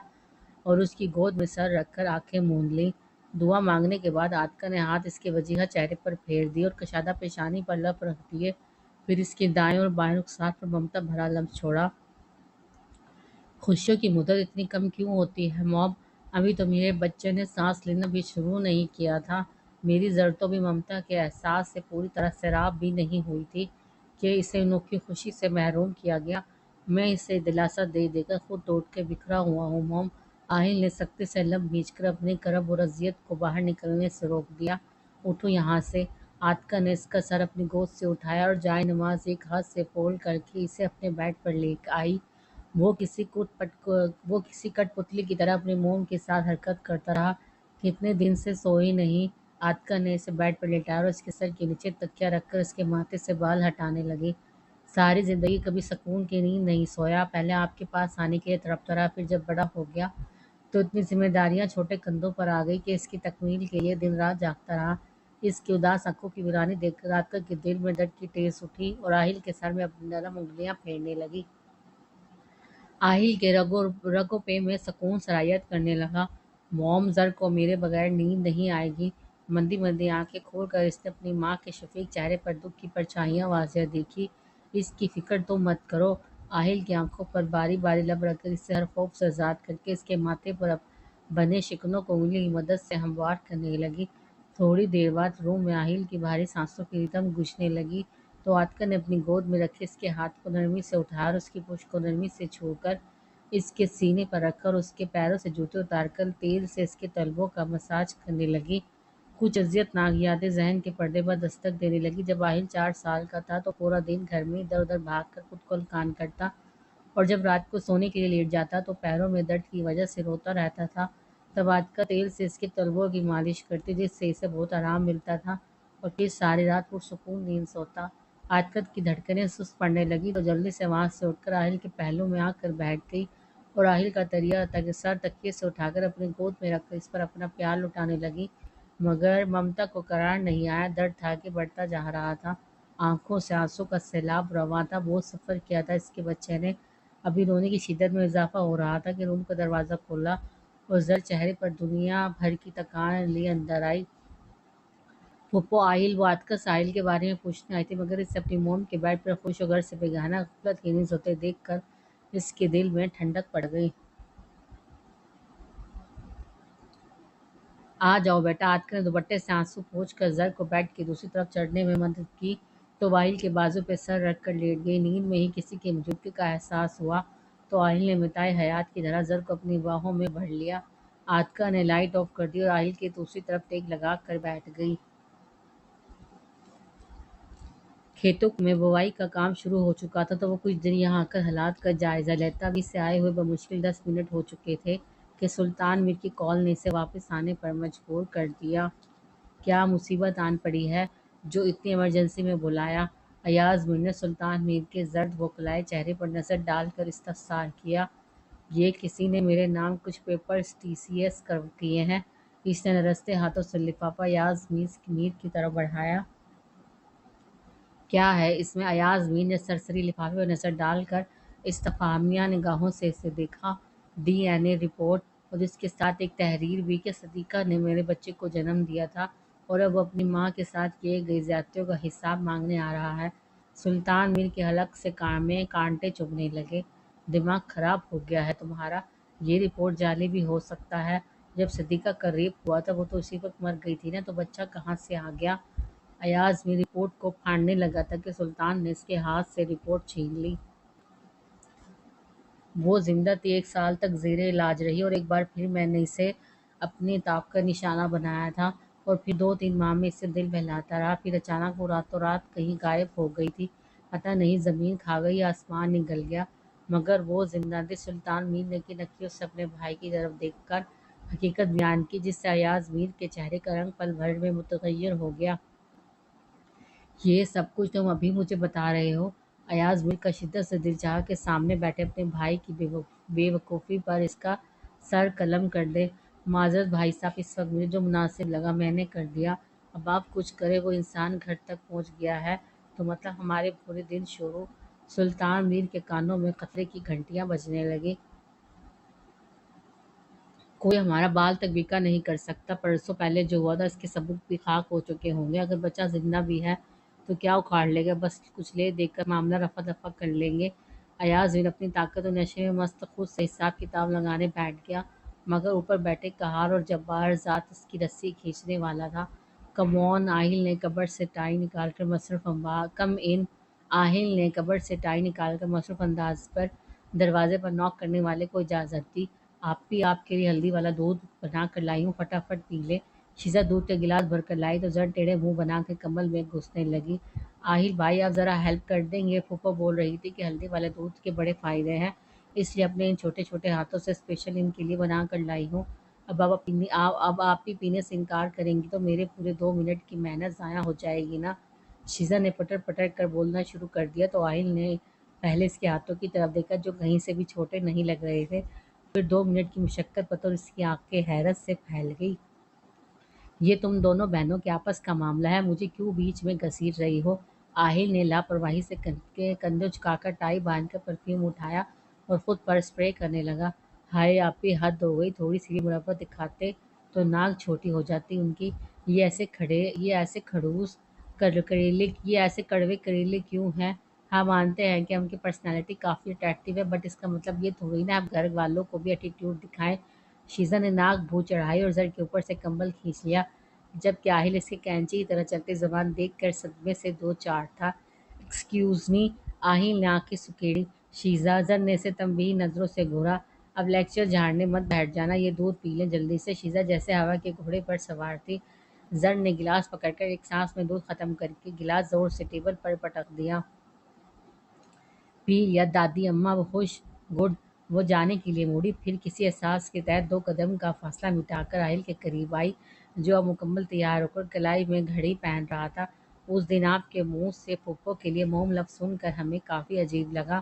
اور اس کی گود میں سر رکھ کر آنکھیں موند لیں۔ دعا مانگنے کے بعد عاطفہ نے ہاتھ اس کے وجیہہ چہرے پر پھیر دیے اور کشادہ پیشانی پر لب رکھ دیے، پھر اس کے دائیں اور بائیں رخسار پر ممتا بھرا لمس چھوڑا۔ خوشیوں کی مدت اتنی کم کیوں ہوتی ہے موم؟ ابھی تو میرے بچے نے سانس لینا بھی شروع نہیں کیا تھا۔ میری زر تو بھی ممتا کے احساس سے پوری طرح سیراب بھی نہیں ہوئی تھی کہ اسے انوکھی خوشی سے محروم کیا گیا۔ میں اسے دلاسا دے دے کر خود ٹوٹ کے بکھرا ہوا ہوں موم۔ آہل نے سختی سے لب کھینچ کر اپنے کرب اور اذیت کو باہر نکلنے سے روک دیا۔ اٹھو یہاں سے۔ عاطفہ نے اس کا سر اپنی گود سے اٹھایا اور جائے نماز ایک ہاتھ سے فولڈ کر کے اسے اپنے بیڈ پر لے آئی۔ وہ کسی کٹ پتلی کی طرح اپنی موم کے ساتھ حرکت کرتا رہا۔ کتنے دن سے سوئی نہیں؟ عاطفہ نے اسے بیڈ پر لٹایا اور اس کے سر کے نیچے تکیہ رکھ کر اس کے ماتھے سے بال ہٹانے لگی۔ ساری زندگی کبھی سکون کی نیند نہیں سویا، پہلے آپ کے پاس آنے کے لیے تڑپتا رہا، پھر جب بڑا ہو گیا تو اتنی ذمہ داریاں چھوٹے کندھوں پر آ گئی کہ اس کی تکمیل کے لیے دن رات جاگتا رہا۔ اس کی اداس آنکھوں کی ویرانی دیکھ کر عاطفہ کے دل میں درد کی ٹیس اٹھی اور آہل کے سر میں اپنی نرم انگلیاں پھیرنے لگی۔ آہل کے رگوں پہ میں سکون سرایت کرنے لگا۔ موم، زر کو میرے بغیر نیند نہیں آئے گی۔ مندی مندی آنکھیں کھول کر اس نے اپنی ماں کے شفیق چہرے پر دکھ کی پرچھائیاں واضح دیکھی۔ اس کی فکر تم مت کرو۔ آہل کی آنکھوں پر باری باری لب رکھ کر اسے ہر خوف سے آزاد کر کے اس کے ماتھے پر بنے شکنوں کو انگلی کی مدد سے ہموار کرنے لگی۔ تھوڑی دیر بعد روم میں آہل کی بھاری سانسوں کی ردم گونجنے لگی تو عاطفہ نے اپنی گود میں رکھے اس کے ہاتھ کو نرمی سے اٹھایا اور اس کی پشت کو نرمی سے چھو کر اس کے سینے پر رکھ کر اس کے پیروں سے جوتے اتار کر تیل سے اس کے تلووں کا مساج کرنے لگی۔ کچھ اذیت ناک یادیں ذہن کے پردے پر دستک دینے لگی۔ جب آہل 4 سال کا تھا تو پورا دن گھر میں ادھر ادھر بھاگ کر خود کو ہلکان کرتا، اور جب رات کو سونے کے لیے لیٹ جاتا تو پیروں میں درد کی وجہ سے روتا رہتا تھا۔ تب عاطفہ تیل سے اس کے تلووں کی مالش کرتی جس سے اسے بہت آرام ملتا تھا اور پھر ساری رات پرسکون نیند سوتا۔ عاطفہ کی دھڑکنیں سست پڑنے لگی تو جلدی سے وہاں سے اٹھ کر آہل کے پہلو میں آ کر بیٹھ گئی اور آہل کا سر تکیے سے اٹھا کر اپنی گود میں رکھ کر اس پر اپنا پیار لٹانے لگی، مگر ممتا کو قرار نہیں آیا۔ درد تھا کہ بڑھتا جا رہا تھا، آنکھوں سے آنسوں کا سیلاب رواں تھا۔ بہت سفر کیا تھا اس کے بچے نے۔ ابھی رونے کی شدت میں اضافہ ہو رہا تھا کہ روم کا دروازہ کھلا اور زر چہرے پر دنیا بھر کی تکان لیے اندر آئی۔ پھوپھو آہل، وہ عاطفہ ساحل کے بارے میں پوچھنے آئی تھی، مگر اسے اپنی موم کے بیڈ پر خوش و غر سے بیگانہ غفلت کی نیند سوتے دیکھ کر اس کے دل میں ٹھنڈک پڑ گئی۔ آ جاؤ بیٹا۔ عاطفہ نے دوپٹے سے آنسو پوچھ کر زر کو بیڈ کی دوسری طرف چڑھنے میں مدد کی تو آہل کے بازو پہ سر رکھ کر لیٹ گئی۔ نیند میں ہی کسی کی موجودگی کا احساس ہوا تو آہل نے متاع حیات کی طرح زر کو اپنی باہوں میں بھر لیا۔ عاطفہ نے لائٹ آف کر دی اور آہل کی دوسری طرف ٹیک لگا کر بیٹھ گئی۔ کھیتوں میں بوائی کا کام شروع ہو چکا تھا تو وہ کچھ دن یہاں آ کر حالات کا جائزہ لیتا۔ ابھی سے آئے ہوئے بمشکل 10 منٹ ہو چکے تھے کہ سلطان میر کی کال نے اسے واپس آنے پر مجبور کر دیا۔ کیا مصیبت آن پڑی ہے جو اتنی ایمرجنسی میں بلایا؟ ایاز میر نے سلطان میر کے زرد بوکھلائے چہرے پر نظر ڈال کر استفسار کیا۔ یہ کسی نے میرے نام کچھ پیپرز TCS کیے ہیں۔ اس نے نرستے ہاتھوں سے لفافہ ایاز میر کی طرف بڑھایا۔ کیا ہے اس میں؟ ایاز میر نے سرسری لفافے پر نظر ڈال کر استفہامیہ نگاہوں سے اسے دیکھا۔ DNA report. اور اس کے ساتھ ایک تحریر بھی کہ صدیقہ نے میرے بچے کو جنم دیا تھا اور اب وہ اپنی ماں کے ساتھ کیے گئی زیادتیوں کا حساب مانگنے آ رہا ہے۔ سلطان میر کے حلق سے میں کانٹے چبھنے لگے۔ دماغ خراب ہو گیا ہے تمہارا؟ یہ رپورٹ جعلی بھی ہو سکتا ہے۔ جب صدیقہ کا ریپ ہوا تھا وہ تو اسی وقت مر گئی تھی نا، تو بچہ کہاں سے آ گیا؟ ایاز میر رپورٹ کو پھاڑنے لگا تھا کہ سلطان نے اس کے ہاتھ سے رپورٹ چھین لی۔ وہ زندہ تھی، 1 سال تک زیر علاج رہی اور ایک بار پھر میں نے اسے اپنی طاق کا نشانہ بنایا تھا اور پھر 2-3 ماہ میں اس سے دل بہلاتا رہا۔ پھر اچانک وہ راتوں رات کہیں غائب ہو گئی تھی، پتہ نہیں زمین کھا گئی یا آسمان نگل گیا، مگر وہ زندہ تھی۔ سلطان میر نے کن اکھیوں سے اپنے بھائی کی طرف دیکھ کر حقیقت بیان کی، جس سے ایاز میر کے چہرے کا رنگ پل بھر میں متغیر ہو گیا۔ یہ سب کچھ تم ابھی مجھے بتا رہے ہو؟ ایاز میر کا شدت سے دل چاہا کہ سامنے بیٹھے اپنے بھائی کی بے وقوفی پر اس کا سر قلم کر دے۔ معذرت بھائی صاحب، اس وقت مجھے جو مناسب لگا میں نے کر دیا، اب آپ کچھ کریں۔ وہ انسان گھر تک پہنچ گیا ہے تو مطلب ہمارے پورے دن شروع۔ سلطان میر کے کانوں میں خطرے کی گھنٹیاں بجنے لگیں۔ کوئی ہمارا بال تک بیکا نہیں کر سکتا۔ پرسوں پہلے جو ہوا تھا اس کے ثبوت بھی خاک ہو چکے ہوں گے۔ اگر بچہ زندہ بھی ہے تو کیا اکھاڑ لے گا؟ بس کچھ لے دے کر معاملہ رفع دفع کر لیں گے۔ ایاز میر اپنی طاقت و نشے میں مست خود سے حساب کتاب لگانے بیٹھ گیا، مگر اوپر بیٹھے قہار اور جبار ذات اس کی رسی کھینچنے والا تھا۔ کم آن آہل نے کبر سے ٹائی نکال کر مصروف انداز پر دروازے پر نوک کرنے والے کو اجازت دی۔ آپ کے لیے ہلدی والا دودھ بنا کر لائی ہوں، فٹافٹ پی لیں۔ شیزہ دودھ کا گلاس بھر کر لائی تو زر ٹیڑھے منہ بنا کے کمل میں گھسنے لگی۔ آہل بھائی آپ ذرا ہیلپ کر دیں گے؟ پھوپھو بول رہی تھی کہ ہلدی والے دودھ کے بڑے فائدے ہیں، اس لیے اپنے ان چھوٹے چھوٹے ہاتھوں سے اسپیشل ان کے لیے بنا کر لائی ہوں۔ اب آپ بھی پینے سے انکار کریں گی تو میرے پورے 2 منٹ کی محنت ضائع ہو جائے گی نا۔ شیزہ نے پٹر پٹر کر بولنا شروع کر دیا تو آہل نے پہلے اس کے ہاتھوں کی طرف دیکھا جو کہیں سے بھی چھوٹے نہیں لگ رہے تھے، پھر 2 منٹ کی مشقت پر تو اس کی آنکھیں حیرت سے پھیل گئی۔ یہ تم دونوں بہنوں کے آپس کا معاملہ ہے، مجھے کیوں بیچ میں گھسیٹ رہی ہو؟ آہل نے لاپرواہی سے کندھے جھکا کر ٹائی باندھ کر پرفیوم اٹھایا اور خود پر اسپرے کرنے لگا۔ ہائے آپی، حد ہو گئی، تھوڑی سی بھی مربت دکھاتے تو ناک چھوٹی ہو جاتی ان کی۔ یہ ایسے کڑوے کریلے کیوں ہیں؟ ہاں مانتے ہیں کہ ہم کی پرسنالٹی کافی اٹریکٹیو ہے، بٹ اس کا مطلب یہ تھوڑی نا آپ گھر والوں کو بھی ایٹیٹیوڈ دکھائیں۔ شیزہ نے ناک بھو چڑھائی اور زر کے اوپر سے کمبل کھینچ لیا، جبکہ آہل اس کے کینچی کی طرح چلتے زبان دیکھ کر صدمے سے دو چار تھا۔ ایکسکیوز می، آہل نے آنکھیں سکیڑی۔ شیزہ، زر نے اسے تنبیہی نظروں سے گھورا۔ اب لیکچر جھاڑنے مت بیٹھ جانا، یہ دودھ پی لیں جلدی سے۔ شیزہ جیسے ہوا کے گھوڑے پر سوار تھی۔ زر نے گلاس پکڑ کر ایک سانس میں دودھ ختم کر کے گلاس زور سے ٹیبل پر پٹک دیا۔ پی لیا دادی اماں، وہ خوش؟ گڈ۔ وہ جانے کے لیے مڑی، پھر کسی احساس کے تحت 2 قدم کا فاصلہ مٹا کر آہل کے قریب آئی، جو اب مکمل تیار ہو کر کلائی میں گھڑی پہن رہا تھا۔ اس دن آپ کے منہ سے پھپھو کے لیے موم لفظ سن کر ہمیں کافی عجیب لگا۔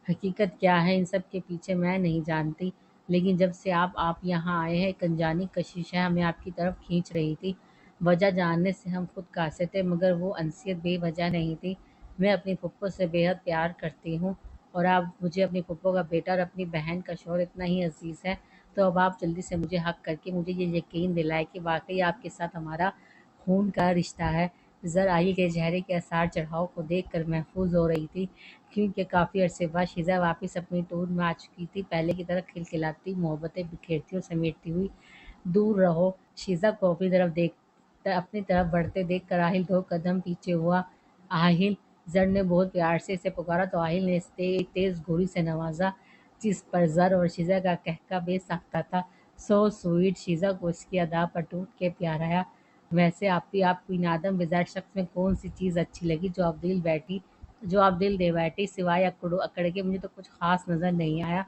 حقیقت کیا ہے ان سب کے پیچھے میں نہیں جانتی، لیکن جب سے آپ یہاں آئے ہیں ایک انجانی کشش ہے ہمیں آپ کی طرف کھینچ رہی تھی۔ وجہ جاننے سے ہم خود قاصر تھے، مگر وہ انسیت بے وجہ نہیں تھی۔ میں اپنی پھپھو سے بے حد پیار کرتی ہوں اور اب مجھے اپنی پھپھو کا بیٹا اور اپنی بہن کا شوہر اتنا ہی عزیز ہے، تو اب آپ جلدی سے مجھے حق کر کے مجھے یہ یقین دلائے کہ واقعی آپ کے ساتھ ہمارا خون کا رشتہ ہے۔ زر آہل کے چہرے کے آثار چڑھاؤ کو دیکھ کر محفوظ ہو رہی تھی، کیونکہ کافی عرصے بعد شیزہ واپس اپنی ٹور میں آ چکی تھی، پہلے کی طرح کھلکھلاتی، محبتیں بکھیرتی اور سمیٹتی ہوئی۔ دور رہو۔ شیزہ کو اپنی طرف بڑھتے دیکھ کر آہل 2 قدم پیچھے ہوا۔ آہل، زر نے بہت پیار سے اسے پکارا تو آہل نے اسے ایک تیز گھوری سے نوازا، جس پر زر اور شیزہ کا قہقہ بے ساختہ تھا۔ So sweet. شیزہ کو اس کی ادا پر ٹوٹ کے پیار آیا۔ ویسے آپی، آپ کو ان آدم بزاد شخص میں کون سی چیز اچھی لگی جو آپ دل دے بیٹھی؟ سوائے اکڑ کے مجھے تو کچھ خاص نظر نہیں آیا۔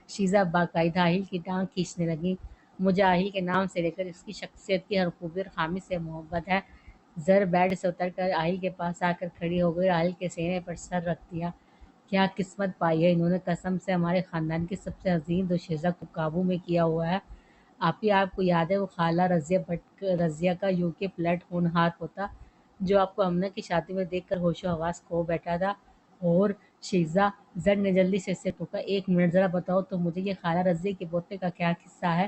شیزہ باقاعدہ آہل کی ٹانگ کھینچنے لگی۔ مجھے آہل کے نام سے لے کر اس کی شخصیت کی ہر خوبی اور خامی سے محبت ہے۔ زر بیڈ سے اتر کر آہل کے پاس آ کر کھڑی ہو گئی اور آہل کے سینے پر سر رکھ دیا۔ کیا قسمت پائی ہے انہوں نے، قسم سے ہمارے خاندان کی سب سے حسین دوشیزہ کو قابو میں کیا ہوا ہے۔ آپی، آپ کو یاد ہے وہ خالہ رضیہ کا UK فلیٹ ہونہار پوتا، جو آپ کو امنہ کی شادی میں دیکھ کر ہوش و حواس کھو بیٹھا تھا؟ اور شیزہ، زر نے جلدی سے اسے ٹوکا، 1 منٹ ذرا بتاؤ تو مجھے یہ خالہ رضیہ کے پوتے کا کیا قصہ ہے؟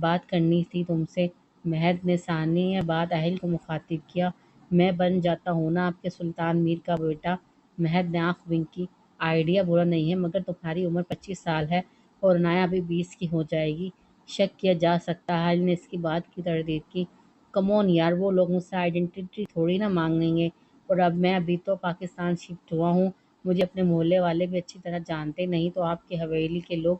بات کرنی تھی تم سے۔ مہد نے ثانیہ بعد اہل کو مخاطب کیا۔ میں بن جاتا ہوں نا آپ کے سلطان میر کا بیٹا؟ مہد نے آنکھ ونک کی۔ آئیڈیا برا نہیں ہے مگر تمہاری عمر 25 سال ہے اور عنایا ابھی 20 کی ہو جائے گی۔ شک کیا جا سکتا ہے، اہل نے اس کی بات کی تردید کی۔ کم آن یار، وہ لوگ مجھ سے آئیڈینٹی تھوڑی نہ مانگیں گے، اور میں ابھی تو پاکستان شفٹ ہوا ہوں، مجھے اپنے محلے والے بھی اچھی طرح جانتے نہیں، تو آپ کی حویلی کے لوگ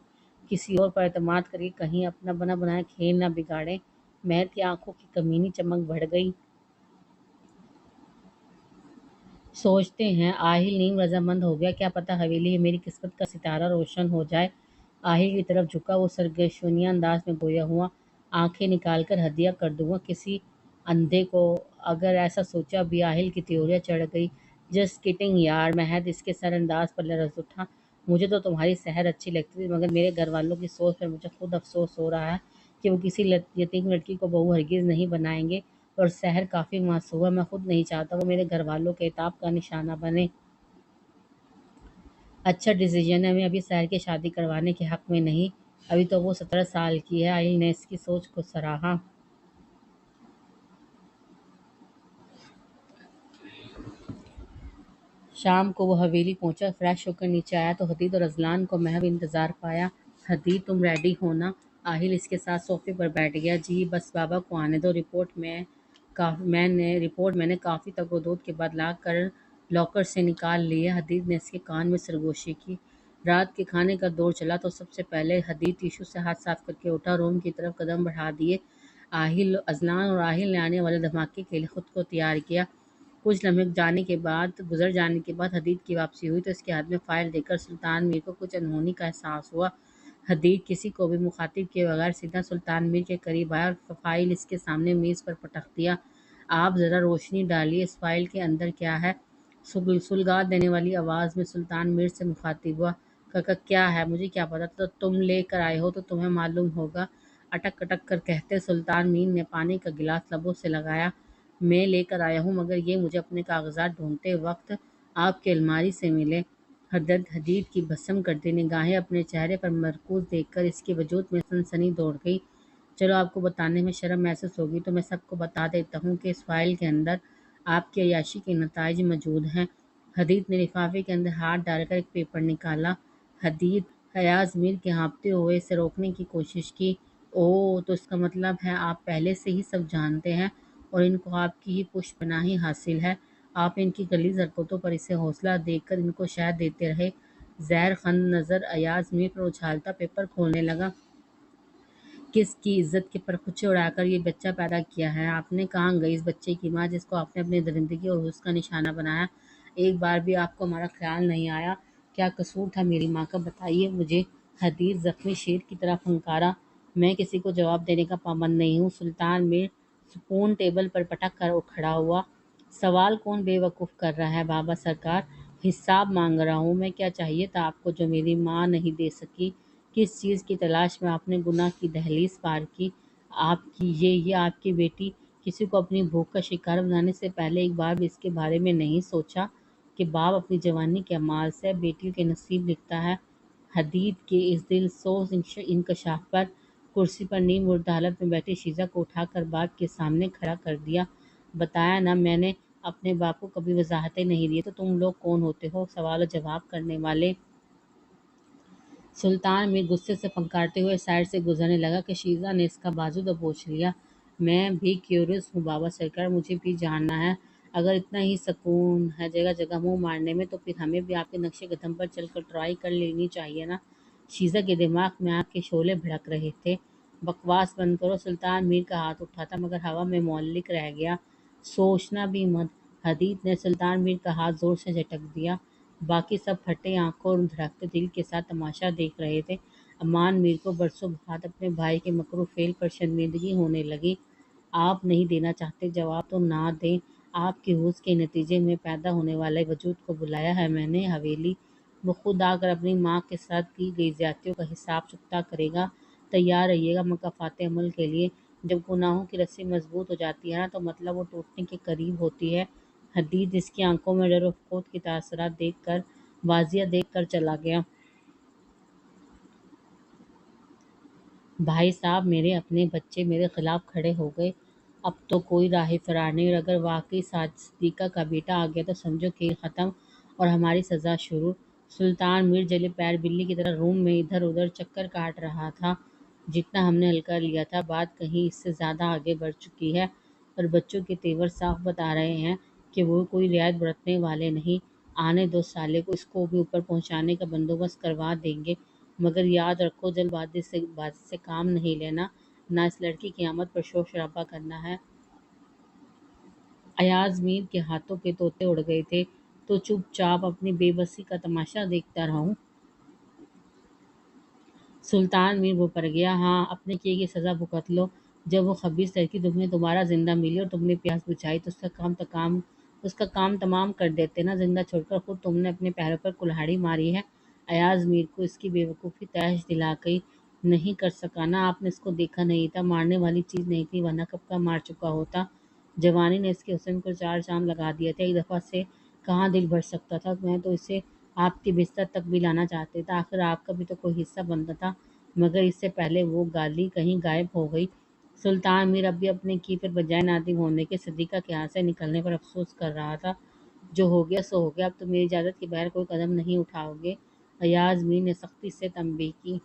کسی اور پر اعتماد کر کے کہیں اپنا بنا بنایا کھیل نہ بگاڑیں۔ مہر کی آنکھوں کی کمینی چمک بڑھ گئی۔ سوچتے ہیں آہل نیم رضامند ہو گیا، کیا پتہ حویلی میں میری قسمت کا ستارہ روشن ہو جائے۔ آہل کی طرف جھکا، وہ سرگشونیہ انداز میں گویا ہوا، آنکھیں نکال کر ہدیہ کر دوں گا کسی اندھے کو اگر ایسا سوچا بھی۔ آہل کی تیوریاں چڑھ گئی۔ جسٹ کٹنگ یار۔ مہد اس کے سر انداز پر لرز اٹھا۔ مجھے تو تمہاری سحر اچھی لگتی تھی مگر میرے گھر والوں کی سوچ پر مجھے خود افسوس ہو رہا ہے کہ وہ کسی یتیم لڑکی کو بہو ہرگز نہیں بنائیں گے، اور سحر کافی معصوم ہے، میں خود نہیں چاہتا وہ میرے گھر والوں کے عتاب کا نشانہ بنے۔ اچھا ڈیسیژن ہے، میں ابھی سحر کی شادی کروانے کے حق میں نہیں، ابھی تو وہ 17 سال کی ہے۔ آہل نے اس کی سوچ کو سراہا۔ شام کو وہ حویلی پہنچا، فریش ہو کر نیچے آیا تو حدید اور اذلان کو محو انتظار پایا۔ حدید تم ریڈی ہو نا؟ آہل اس کے ساتھ صوفے پر بیٹھ گیا۔ جی بس بابا کو آنے دو، رپورٹ میں نے کافی تگ و دود کے بعد لا کر لاکر سے نکال لی ہے۔ حدید نے اس کے کان میں سرگوشی کی۔ رات کے کھانے کا دور چلا تو سب سے پہلے حدید ٹیشو سے ہاتھ صاف کر کے اٹھا، روم کی طرف قدم بڑھا دیے۔ اذلان اور آہل نے آنے والے دھماکے کے لیے خود کو تیار کیا۔ کچھ لمحے گزر جانے کے بعد حدید کی واپسی ہوئی تو اس کے ہاتھ میں فائل دیکھ کر سلطان میر کو کچھ انہونی کا احساس ہوا۔ حدید کسی کو بھی مخاطب کیے بغیر سیدھا سلطان میر کے قریب آیا اور فائل اس کے سامنے میز پر پٹک دیا۔ آپ ذرا روشنی ڈالیے، اس فائل کے اندر کیا ہے؟ سلگا دینے والی آواز میں سلطان میر سے مخاطب ہوا۔ کیا ہے؟ مجھے کیا پتا، تو تم لے کر آئے ہو تو تمہیں معلوم ہوگا، اٹک اٹک کر کہتے سلطان میر نے پانی کا گلاس لبوں سے لگایا۔ میں لے کر آیا ہوں مگر یہ مجھے اپنے کاغذات ڈھونڈتے وقت آپ کی الماری سے ملے۔ حدید کی بھسم کرتی نگاہیں اپنے چہرے پر مرکوز دیکھ کر اس کے وجود میں سنسنی دوڑ گئی۔ چلو آپ کو بتانے میں شرم محسوس ہوگی تو میں سب کو بتا دیتا ہوں کہ اس فائل کے اندر آپ کی عیاشی کے نتائج موجود ہیں۔ حدید نے لفافے کے اندر ہاتھ ڈال کر ایک پیپر نکالا۔ حدید ایاز میر کے ہانپتے ہوئے اسے روکنے کی کوشش کی۔ اوہ، تو اس کا مطلب ہے آپ پہلے سے ہی سب جانتے ہیں اور ان کو آپ کی ہی پشت پناہی حاصل ہے۔ آپ ان کی غلیظ حرکتوں پر اسے حوصلہ دے کر ان کو شہد دیتے رہے۔ زہر خند نظر ایاز میر پر اچھالتا پیپر کھولنے لگا۔ کس کی عزت کے پرخچے اڑا کر یہ بچہ پیدا کیا ہے آپ نے؟ کہاں گئی اس بچے کی ماں جس کو آپ نے اپنی درندگی اور حسن کا نشانہ بنایا؟ ایک بار بھی آپ کو ہمارا خیال نہیں آیا؟ کیا قصور تھا میری ماں کا، بتائیے مجھے۔ حدید زخمی شیر کی طرح پھنکارا۔ میں کسی کو جواب دینے کا پابند نہیں ہوں۔ سلطان میر سپون ٹیبل پر پٹک کر کھڑا ہوا۔ سوال کون بے وقوف کر رہا ہے بابا سرکار، حساب مانگ رہا ہوں میں۔ کیا چاہیے تھا آپ کو جو میری ماں نہیں دے سکی؟ کس چیز کی تلاش میں آپ نے گناہ کی دہلیز پار کی؟ آپ کی یہ آپ کی بیٹی، کسی کو اپنی بھوک کا شکار بنانے سے پہلے ایک بار بھی اس کے بارے میں نہیں سوچا کہ باپ اپنی جوانی کے اعمال سے بیٹیوں کے نصیب لکھتا ہے؟ حدید کے اس دل سوز انکشاف پر کرسی پر نیم مردہ حالت میں بیٹھی شیزہ کو اٹھا کر باپ کے سامنے کھڑا کر دیا۔ بتایا نا میں نے، اپنے باپ کو کبھی وضاحتیں نہیں دی تو تم لوگ کون ہوتے ہو سوال و جواب کرنے والے؟ سلطان میر غصے سے پھنکارتے ہوئے سائڈ سے گزرنے لگا کہ شیزہ نے اس کا بازو دبوچ لیا۔ میں بھی کیوریس ہوں بابا سرکار، مجھے بھی جاننا ہے۔ اگر اتنا ہی سکون ہے جگہ جگہ منہ مارنے میں تو پھر ہمیں بھی آپ کے نقش قدم پر چل کر ٹرائی کر لینی چاہیے نا۔ شیزہ کے دماغ میں آگ کے شعلے بھڑک رہے تھے۔ بکواس بند کرو۔ سلطان میر کا ہاتھ اٹھا تھا مگر ہوا میں معلق رہ گیا۔ سوچنا بھی مت۔ حدید نے سلطان میر کا ہاتھ زور سے جھٹک دیا۔ باقی سب پھٹے آنکھوں اور دھڑکتے دل کے ساتھ تماشا دیکھ رہے تھے۔ امان میر کو برسوں بعد اپنے بھائی کے مکروہ فعل پر شرمندگی ہونے لگی۔ آپ نہیں دینا چاہتے جواب تو نہ دیں۔ آپ کے حسن کے نتیجے میں پیدا ہونے والے وجود کو بلایا ہے میں نے حویلی۔ وہ خود آ کر اپنی ماں کے ساتھ کی گئی زیادتیوں کا حساب چکتا کرے گا۔ تیار رہیے گا مکافات عمل کے لیے۔ جب گناہوں کی رسی مضبوط ہو جاتی ہے نا تو مطلب وہ ٹوٹنے کے قریب ہوتی ہے۔ حدید اس کی آنکھوں میں ڈر و خوف کے تاثرات دیکھ کر واضح دیکھ کر چلا گیا۔ بھائی صاحب، میرے اپنے بچے میرے خلاف کھڑے ہو گئے۔ اب تو کوئی راہ فرار نہیں، اور اگر واقعی صدیقہ کا بیٹا آ گیا تو سمجھو کھیل ختم اور ہماری سزا شروع۔ سلطان میر جلے پیر بلی کی طرح روم میں ادھر ادھر چکر کاٹ رہا تھا۔ جتنا ہم نے ہلکا لیا تھا، بات کہیں اس سے زیادہ آگے بڑھ چکی ہے، اور بچوں کے تیور صاف بتا رہے ہیں کہ وہ کوئی رعایت برتنے والے نہیں۔ آنے دو سالے کو، اس کو بھی اوپر پہنچانے کا بندوبست کروا دیں گے، مگر یاد رکھو جلد بازی سے کام نہیں لینا، نہ اس لڑکی کی آمد پر شور شرابہ کرنا ہے۔ ایاز میر کے ہاتھوں کے طوطے اڑ گئے تھے، تو چپ چاپ اپنی بے بسی کا تماشا دیکھتا رہوں۔ سلطان میر وہ پڑ گیا، ہاں اپنے کیے کی سزا بھگت لو۔ جب وہ خبیث لڑکی تمہیں دوبارہ زندہ ملی اور تم نے پیاس بجھائی تو اس کا کام تمام کر دیتے نا، زندہ چھوڑ کر خود تم نے اپنے پیروں پر کلہاڑی ماری ہے۔ ایاز میر کو اس کی بے وقوفی تیش دلا گئی۔ نہیں کر سکا نا، آپ نے اس کو دیکھا نہیں تھا، مارنے والی چیز نہیں تھی، ورنہ کب کا مار چکا ہوتا۔ جوانی نے اس کے حسن کو چار چاند لگا دیا تھا، ایک دفعہ سے کہاں دل بھر سکتا تھا، میں تو اسے آپ کے بستر تک بھی لانا چاہتے تھا، آخر آپ کا بھی تو کوئی حصہ بنتا تھا، مگر اس سے پہلے وہ گالی کہیں غائب ہو گئی۔ سلطان میر اب بھی اپنے کی پر بجائے نادم ہونے کے صدیقہ کے ہاتھ سے نکلنے پر افسوس کر رہا تھا۔ جو ہو گیا سو ہو گیا، اب تو میری اجازت کے بغیر کوئی قدم نہیں اٹھاؤ گے؟ ایاز میر نے سختی سے تنبیہ کی۔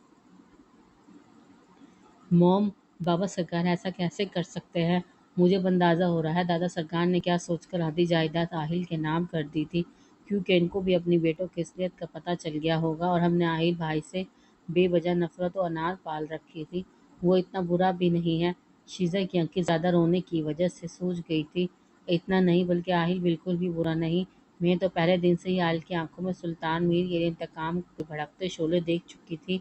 موم، بابا سرکار ایسا کیسے کر سکتے ہیں؟ مجھے اب اندازہ ہو رہا ہے دادا سرکار نے کیا سوچ کر آدھی جائیداد آہل کے نام کر دی تھی، کیونکہ ان کو بھی اپنی بیٹوں کی اصلیت کا پتہ چل گیا ہوگا، اور ہم نے آہل بھائی سے بے وجہ نفرت و انار پال رکھی تھی۔ وہ اتنا برا بھی نہیں ہے۔ شیزہ کی آنکھیں زیادہ رونے کی وجہ سے سوج گئی تھی۔ اتنا نہیں، بلکہ آہل بالکل بھی برا نہیں۔ میں تو پہلے دن سے ہی آہل کی آنکھوں میں سلطان میر کے لیے انتقام کے بھڑکتے شعلے دیکھ چکی تھی۔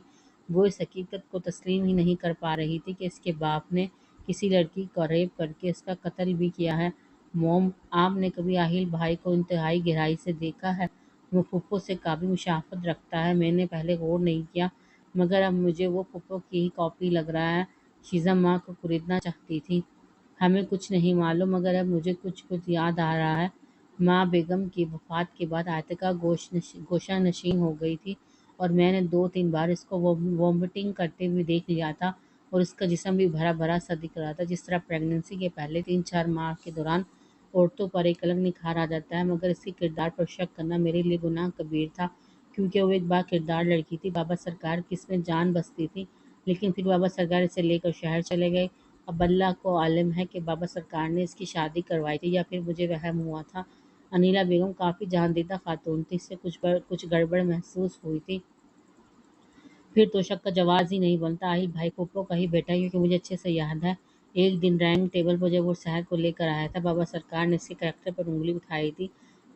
وہ اس حقیقت کو تسلیم ہی نہیں کر پا رہی تھی کہ اس کے باپ نے کسی لڑکی کو ریپ کر کے اس کا قتل بھی کیا ہے۔ موم، آپ نے کبھی آہل بھائی کو انتہائی گہرائی سے دیکھا ہے؟ وہ پھپھو سے قابل مشابہت رکھتا ہے۔ میں نے پہلے غور نہیں کیا، مگر اب مجھے وہ پھپھو کی ہی کاپی لگ رہا ہے۔ شیزہ ماں کو خریدنا چاہتی تھی۔ ہمیں کچھ نہیں معلوم، مگر اب مجھے کچھ کچھ یاد آ رہا ہے۔ ماں بیگم کی وفات کے بعد عاتقہ گوشہ نشین ہو گئی تھی، اور میں نے 2-3 بار اس کو وامٹنگ کرتے ہوئے دیکھ لیا تھا، اور اس کا جسم بھی بھرا بھرا سا دکھ رہا تھا، جس طرح پریگننسی کے پہلے 3-4 ماہ کے دوران عورتوں پر ایک الگ نکھار آ جاتا ہے۔ مگر اس کے کردار پر شک کرنا میرے لیے گناہ کبیر تھا، کیونکہ وہ ایک با کردار لڑکی تھی۔ بابا سرکار کی اس میں جان بستی تھی، لیکن پھر بابا سرکار اسے لے کر شہر چلے گئے۔ اب اللہ کو عالم ہے کہ بابا سرکار نے اس کی شادی کروائی تھی یا پھر مجھے وہم ہوا تھا۔ انیلا بیگم کافی جان دیدہ خاتون تھی، اس سے کچھ گڑبڑ محسوس ہوئی تھی۔ پھر تو شک کا جواز ہی نہیں بنتا، آہل بھائی پھپھو کا ہی بیٹا ہے، کیونکہ مجھے اچھے سے یاد ہے ایک دن ڈائننگ ٹیبل پر جب وہ شہر کو لے کر آیا تھا، بابا سرکار نے اس کے کریکٹر پر انگلی اٹھائی تھی،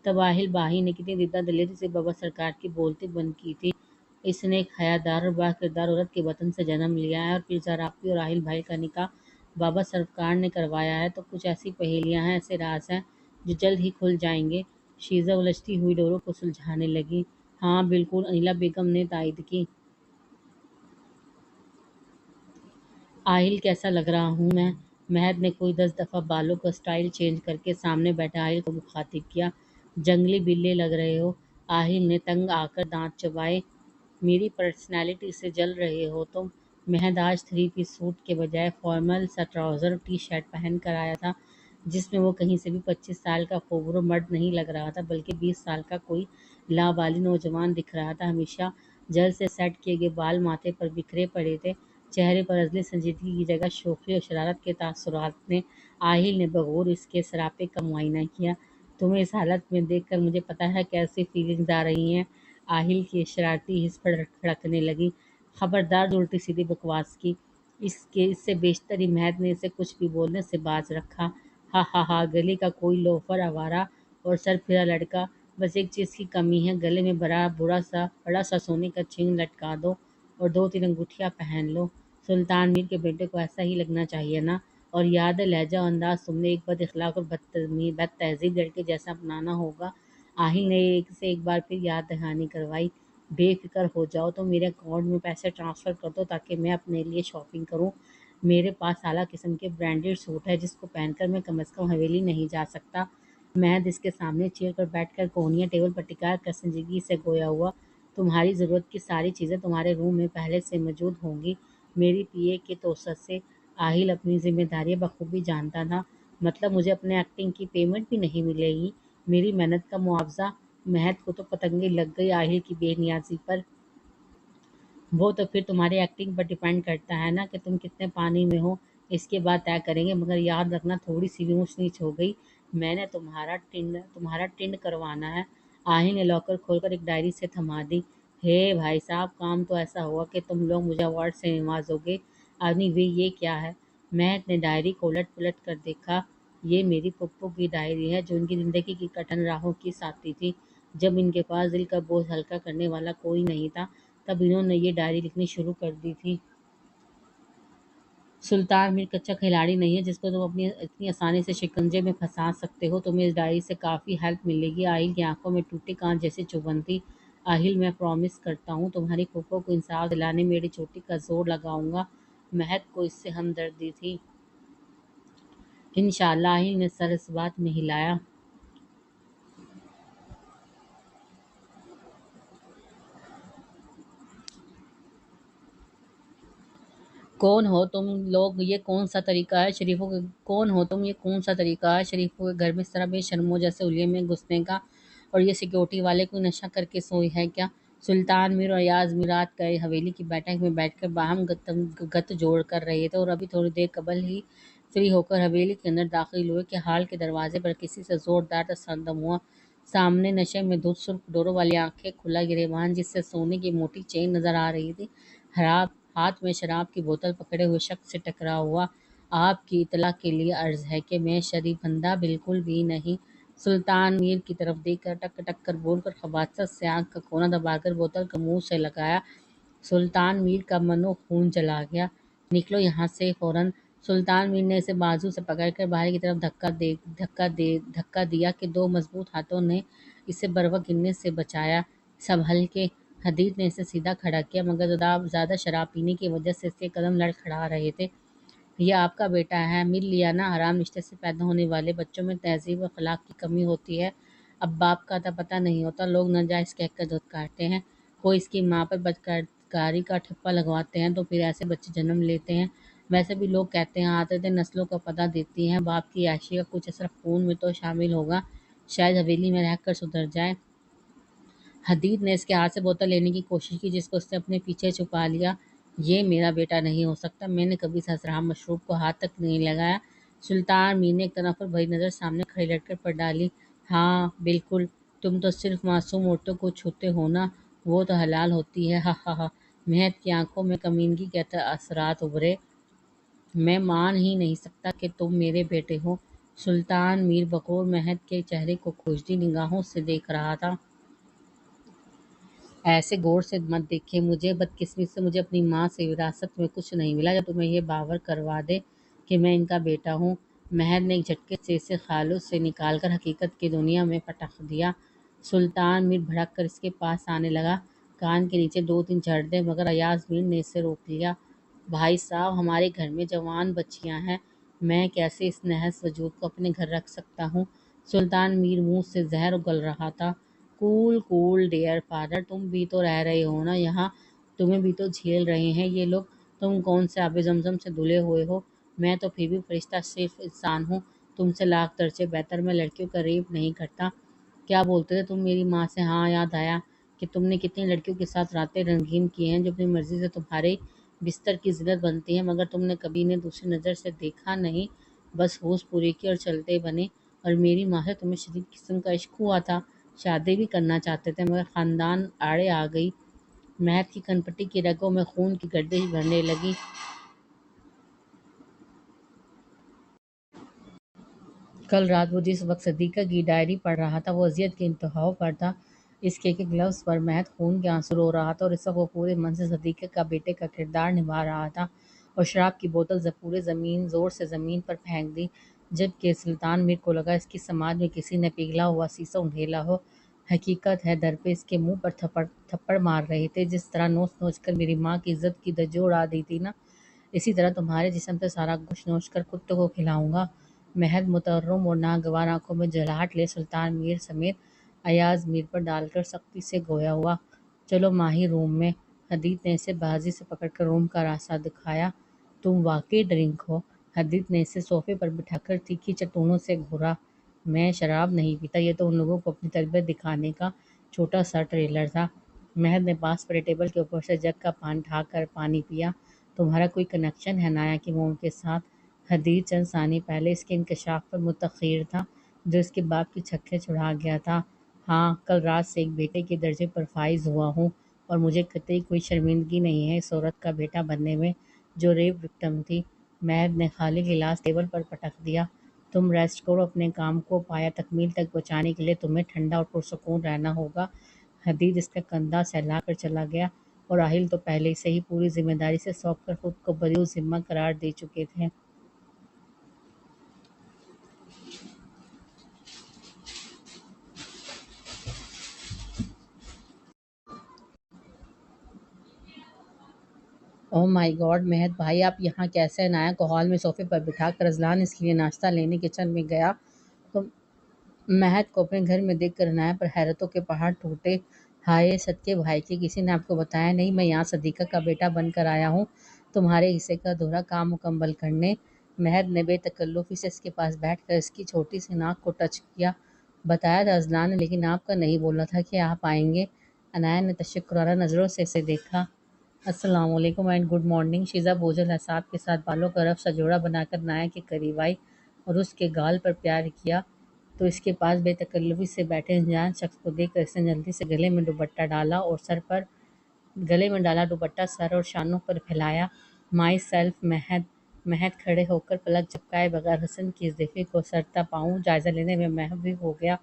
تب آہل بھائی نے کتنی زندہ دلیری سے بابا سرکار کی بولتی بند کی تھی۔ اس نے ایک حیادار اور با کردار عورت کے وطن سے جنم لیا ہے، اور پھر زراپی اور آہل بھائی کا نکاح بابا سرکار نے کروایا ہے، تو کچھ ایسی پہیلیاں ہیں، ایسے راز ہیں جو جلد ہی کھل جائیں گے۔ شیزہ الجھتی ہوئی ڈوروں کو سلجھانے لگی۔ ہاں بالکل، انیلا بیگم نے تائید کی۔ آہل کیسا لگ رہا ہوں میں؟ مہد نے کوئی 10 دفعہ بالوں کا سٹائل چینج کر کے سامنے بیٹھا آہل کو مخاطب کیا۔ جنگلی بلے لگ رہے ہو۔ آہل نے تنگ آ کر دانت چبائے۔ میری پرسنالٹی سے جل رہے ہو تم؟ مہد آج 3 پیس سوٹ کے بجائے فارمل سا ٹراؤزر اور ٹی شرٹ پہن کر آیا تھا، جس میں وہ کہیں سے بھی 25 سال کا خوبرو مرد نہیں لگ رہا تھا، بلکہ 20 سال کا کوئی لابالغ نوجوان دکھ رہا تھا۔ ہمیشہ جل سے سیٹ کیے گئے بال ماتھے پر بکھرے پڑے تھے، چہرے پر ازلی سنجیدگی کی جگہ شوخی اور شرارت کے تاثرات نے۔ آہل نے بغور اس کے سراپے کا معائنہ کیا۔ تمہیں اس حالت میں دیکھ کر مجھے پتہ ہے کیسی فیلنگز آ رہی ہیں۔ آہل کی شرارتی حس پر کھڑکنے لگی۔ خبردار جو الٹی سیدھی بکواس کی۔ اس سے بیشتر ہی مہد نے اسے کچھ بھی بولنے سے باز رکھا۔ ہا ہا ہا، گلی کا کوئی لوفر آوارہ اور سر پھرا لڑکا، بس ایک چیز کی کمی ہے، گلے میں بڑا سا سونے کا چین لٹکا دو اور 2-3 انگوٹھیاں پہن لو۔ سلطان میر کے بیٹے کو ایسا ہی لگنا چاہیے نا؟ اور یاد ہے لہجہ و انداز تم نے ایک بد اخلاق اور بد تہذیب لڑکے جیسا اپنانا ہوگا۔ آہل نے ایک بار پھر یاد دہانی کروائی۔ بے فکر ہو جاؤ، تو میرے اکاؤنٹ میں پیسے ٹرانسفر کر دو تاکہ میں اپنے لیے شاپنگ کروں۔ میرے پاس اعلیٰ قسم کے برانڈڈ سوٹ ہے، جس کو پہن کر میں کم از کم حویلی نہیں جا سکتا۔ مہد اس کے سامنے چیئر پر بیٹھ کر کوہنیاں ٹیبل پر ٹکا کر سنجیدگی سے گویا ہوا۔ تمہاری ضرورت کی ساری چیزیں تمہارے روم میں پہلے سے موجود ہوں گی۔ میری پی اے کے توسط سے آہل اپنی ذمہ داریاں بخوبی جانتا تھا۔ مطلب مجھے اپنے ایکٹنگ کی پیمنٹ بھی نہیں ملے گی، میری محنت کا معاوضہ؟ مہک کو تو پتنگیں لگ گئی آہل کی بے نیازی پر۔ وہ تو پھر تمہاری ایکٹنگ پر ڈیپینڈ کرتا ہے نا کہ تم کتنے پانی میں ہو، اس کے بعد طے کریں گے، مگر یاد رکھنا تھوڑی سی بھی اونچ نیچ ہو گئی میں نے تمہارا ٹنڈ کروانا ہے۔ آہل نے لاکر کھول کر ایک ڈائری سے تھما دی۔ ہے بھائی صاحب، کام تو ایسا ہوا کہ تم لوگ مجھے ایوارڈ سے نوازو گے۔ آدمی وے یہ کیا ہے؟ مہک نے ڈائری کو الٹ پلٹ کر دیکھا۔ یہ میری پھپھو کی ڈائری ہے جو ان کی زندگی کی کٹھن راہوں کی ساتھی تھی۔ جب ان کے پاس دل کا بوجھ ہلکا کرنے والا کوئی نہیں تھا تب انہوں نے یہ ڈائری لکھنی شروع کر دی تھی۔ سلطان میر کچا کھلاڑی نہیں ہے جس کو تم اتنی آسانی سے شکنجے میں پھنسا سکتے ہو۔ تمہیں اس ڈائری سے کافی ہیلپ ملے گی۔ آہل کی آنکھوں میں ٹوٹے کانچ جیسی چبھن تھی۔ آہل، میں پرامس کرتا ہوں تمہاری پھوپھو کو انصاف دلانے میری چوٹی کا زور لگاؤں گا۔ مہک کو اس سے ہمدردی تھی۔ انشاءاللہ، آہل نے سر اس بات میں ہلایا۔ کون ہو تم لوگ؟ یہ کون سا طریقہ ہے شریفوں کے کون ہو تم؟ یہ کون سا طریقہ ہے شریفوں کے گھر میں اس طرح بے شرموں جیسے حلیے میں گھسنے کا؟ اور یہ سیکورٹی والے کوئی نشہ کر کے سوئے ہے کیا؟ سلطان میر اور ایاز میر رات گئے حویلی کی بیٹھک میں بیٹھ کر باہم گت جوڑ کر رہے تھے، اور ابھی تھوڑی دیر قبل ہی فری ہو کر حویلی کے اندر داخل ہوئے کہ ہال کے دروازے پر کسی سے زوردار تصادم ہوا۔ سامنے نشے میں دھت سرخ ڈوروں والی آنکھیں، کھلا گریبان جس سے سونے کی موٹی چین نظر آ رہی تھی، ہاتھ میں شراب کی بوتل پکڑے ہوئے شخص سے ٹکرا ہوا۔ آپ کی اطلاع کے لیے عرض ہے کہ میں شریف بندہ بالکل بھی نہیں۔ سلطان میر کی طرف دیکھ کر ٹک ٹک کر بول کر خباثت سے آنکھ کا کونا دبا کر بوتل کو منہ سے لگایا۔ سلطان میر کا منو خون جلا گیا۔ نکلو یہاں سے فوراً! سلطان میر نے اسے بازو سے پکڑ کر باہر کی طرف دھکا دیا کہ دو مضبوط ہاتھوں نے اسے بروقت گرنے سے بچایا۔ سنبھل کے! حدید نے اسے سیدھا کھڑا کیا، مگر زیادہ شراب پینے کی وجہ سے اس کے قدم لڑکھڑا رہے تھے۔ یہ آپ کا بیٹا ہے؟ مل لیا نا، حرام رشتے سے پیدا ہونے والے بچوں میں تہذیب و اخلاق کی کمی ہوتی ہے۔ اب باپ کا پتہ نہیں ہوتا، لوگ ناجائز کہہ کر دودھ کاٹتے ہیں۔ کوئی اس کی ماں پر بدکاری کا ٹھپا لگواتے ہیں تو پھر ایسے بچے جنم لیتے ہیں۔ ویسے بھی لوگ کہتے ہیں عادتیں نسلوں کا پتہ دیتی ہیں، باپ کی عیاشی کا کچھ اثر خون میں تو شامل ہوگا، شاید حویلی میں رہ کر سدھر جائے۔ حدید نے اس کے ہاتھ سے بوتل لینے کی کوشش کی جس کو اس نے اپنے پیچھے چھپا لیا۔ یہ میرا بیٹا نہیں ہو سکتا، میں نے کبھی اس حرام مشروب کو ہاتھ تک نہیں لگایا۔ سلطان میر نے ایک تنفر بھری نظر سامنے کھڑی لڑکر پر ڈالی۔ ہاں بالکل، تم تو صرف معصوم عورتوں کو چھوتے ہو نا، وہ تو حلال ہوتی ہے، ہا ہا ہا۔ مہک کی آنکھوں میں کمینگی کے اثرات ابھرے۔ میں مان ہی نہیں سکتا کہ تم میرے بیٹے ہو۔ سلطان میر بغور مہک کے چہرے کو کھوجتی نگاہوں سے دیکھ رہا تھا۔ ایسے غور سے مت دیکھیں مجھے، بدقسمتی سے مجھے اپنی ماں سے وراثت میں کچھ نہیں ملا جو تمہیں یہ باور کروا دے کہ میں ان کا بیٹا ہوں۔ مہر نے ایک جھٹکے سے اسے خالص سے نکال کر حقیقت کی دنیا میں پٹخ دیا۔ سلطان میر بھڑک کر اس کے پاس آنے لگا، کان کے نیچے دو تین جھڑ دے، مگر ایاز میر نے اسے روک لیا۔ بھائی صاحب، ہمارے گھر میں جوان بچیاں ہیں، میں کیسے اس نحس وجود کو اپنے گھر رکھ سکتا ہوں؟ سلطان میر منہ سے زہر اگل رہا تھا۔ کول کول ڈیئر فادر، تم بھی تو رہ رہے ہو نا یہاں، تمہیں بھی تو جھیل رہے ہیں یہ لوگ۔ تم کون سے آب زمزم سے دھلے ہوئے ہو؟ میں تو پھر بھی فرشتہ، صرف انسان ہوں، تم سے لاکھ درجے بہتر۔ میں لڑکیوں کا ریپ نہیں کرتا۔ کیا بولتے تھے تم میری ماں سے؟ ہاں، یاد آیا کہ تم نے کتنی لڑکیوں کے ساتھ راتیں رنگین کی ہیں جو اپنی مرضی سے تمہارے بستر کی زینت بنتی ہیں، مگر تم نے کبھی انہیں دوسری نظر سے دیکھا نہیں، بس ہوش پوری کی اور چلتے بنے۔ اور میری ماں سے تمہیں شدید قسم کا عشق ہوا تھا، شادی بھی کرنا چاہتے تھے، مگر خاندان آڑے آ گئی۔ مہک کی کنپٹی کی رگوں میں خون کی گردش بھرنے لگی۔ کل رات وہ جس وقت صدیقہ کی ڈائری پڑھ رہا تھا وہ اذیت کے انتہاؤں پر تھا۔ اس کے ایک لفظ پر مہک خون کے آنسو رو رہا تھا، اور اس وقت وہ پورے من سے صدیقہ کا بیٹے کا کردار نبھا رہا تھا۔ اور شراب کی بوتل زور سے زمین پر پھینک دی، جبکہ سلطان میر کو لگا اس کی سماج میں کسی نے پگھلا ہوا سیسہ اندھیلا ہو۔ حقیقت ہے در پہ اس کے منہ پر تھپڑ مار رہے تھے، جس طرح نوچ نوچ کر میری ماں کی عزت کی دھجیاں اڑا دی تھی نا، اسی طرح تمہارے جسم سے سارا گوشت نوچ کر کتوں کو کھلاؤں گا۔ مہک متورم اور ناگوار آنکھوں میں جھلاہٹ لے سلطان میر سمیت ایاز میر پر ڈال کر سختی سے گویا ہوا، چلو ماہی روم میں۔ حدید نے اسے بازی سے پکڑ کر روم کا راستہ دکھایا۔ تم واقعی ڈرنک ہو؟ حدید نے اسے صوفے پر بٹھا کر تیکھی چٹونوں سے گھورا۔ میں شراب نہیں پیتا، یہ تو ان لوگوں کو اپنی تربیت دکھانے کا چھوٹا سا ٹریلر تھا۔ مہر نے پاس پڑے ٹیبل کے اوپر سے جگ کا پان ڈھا کر پانی پیا۔ تمہارا کوئی کنیکشن ہے نایا کی موم کے ساتھ؟ حدید چند ثانیے پہلے اس کے انکشاف پر متاخر تھا، جو اس کے باپ کی چھکے چھڑا گیا تھا۔ ہاں، کل رات سے ایک بیٹے کے درجے پر فائز ہوا ہوں، اور مجھے قطعی کوئی شرمندگی نہیں ہے اس عورت کا بیٹا بننے میں جو ریپ وکٹم تھی۔ مہر نے خالی گلاس ٹیبل پر پٹک دیا۔ تم ریسٹ کرو، اپنے کام کو پایا تکمیل تک پہنچانے کے لیے تمہیں ٹھنڈا اور پرسکون رہنا ہوگا۔ حدید اس کا کندھا سہلا کر چلا گیا، اور راحیل تو پہلے سے ہی پوری ذمہ داری سے سونپ کر خود کو بریء ذمہ قرار دے چکے تھے۔ اوہ مائی گاڈ مہر بھائی، آپ یہاں کیسے؟ عنایہ کو ہال میں صوفے پر بٹھا کر اذلان اس کے لیے ناشتہ لینے کچن میں گیا تو مہر کو اپنے گھر میں دیکھ کر عنایہ پر حیرتوں کے پہاڑ ٹوٹے۔ ہائے صدقے بھائی کے، کسی نے آپ کو بتایا نہیں؟ میں یہاں صدیقہ کا بیٹا بن کر آیا ہوں تمہارے حصے کا ادھورا کام مکمل کرنے۔ مہر نے بے تکلفی سے اس کے پاس بیٹھ کر اس کی چھوٹی سی ناک کو ٹچ کیا۔ بتایا تھا اذلان نے، لیکن آپ کا نہیں بولا تھا کہ آپ آئیں گے۔ عنایہ نے تشکرانہ نظروں سے اسے دیکھا۔ السلام علیکم اینڈ گڈ مارننگ۔ شیزہ بوجھل اعصاب کے ساتھ بالوں کا رف سا جوڑا بنا کر عنایہ کے قریب آئی اور اس کے گال پر پیار کیا، تو اس کے پاس بے تکلفی سے بیٹھے انجان شخص کو دیکھ کر اس نے جلدی سے گلے میں دوپٹہ سر اور شانوں پر پھیلایا۔ My self مہد۔ مہد کھڑے ہو کر پلک جھپکائے بغیر حسن کی اس دیکھے کو سر تا پاؤں جائزہ لینے میں محو ہو گیا۔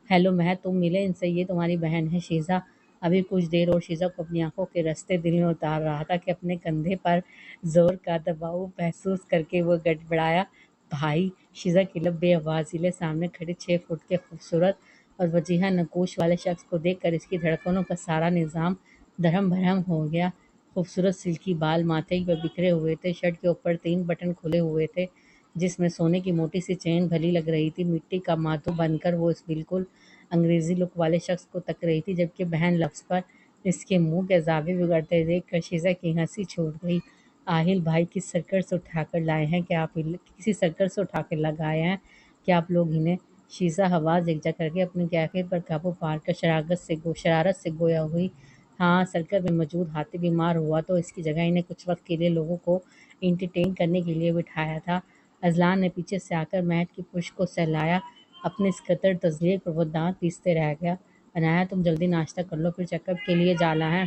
ہیلو مہد، تم ملے ان سے؟ یہ تمہاری بہن ہے شیزہ۔ ابھی کچھ دیر اور شیزہ کو اپنی آنکھوں کے رستے دل میں اتار رہا تھا کہ اپنے کندھے پر زور کا دباؤ محسوس کر کے وہ گڑبڑایا۔ بھائی! شیزہ کی لب بے آواز ہلے۔ سامنے کھڑے 6 فٹ کے خوبصورت اور وجیہہ نقوش والے شخص کو دیکھ کر اس کی دھڑکنوں کا سارا نظام دھڑم بھرم ہو گیا۔ خوبصورت سلکی بال ماتھے پر بکھرے ہوئے تھے، شرٹ کے اوپر 3 بٹن کھلے ہوئے تھے جس میں سونے کی موٹی سی چین بھلی لگ رہی تھی۔ مٹی کا مادھو بن کر وہ اس بالکل انگریزی لک والے شخص کو تک رہی تھی، جبکہ بہن لفظ پر اس کے منہ کے زاویے بگڑتے دیکھ کر شیزہ کی ہنسی چھوٹ گئی۔ آہل بھائی، کسی سرکس سے اٹھا کر لگائے ہیں کہ آپ لوگ انہیں؟ شیزہ آواز یکجا کر کے اپنی کیفیت پر قابو پا کر شرارت سے گویا ہوئی۔ ہاں، سرکس میں موجود ہاتھی بیمار ہوا تو اس کی جگہ انہیں کچھ وقت کے لیے لوگوں کو انٹرٹین کرنے کے لیے بٹھایا تھا۔ اذلان نے پیچھے سے آ کر مہد کی پشت کو سہلایا۔ اپنے اس قطر تذلیل پر وہ دانت پیستے رہ گیا۔ عنایہ، تم جلدی ناشتہ کر لو، پھر چیک اپ کے لیے جانا ہے۔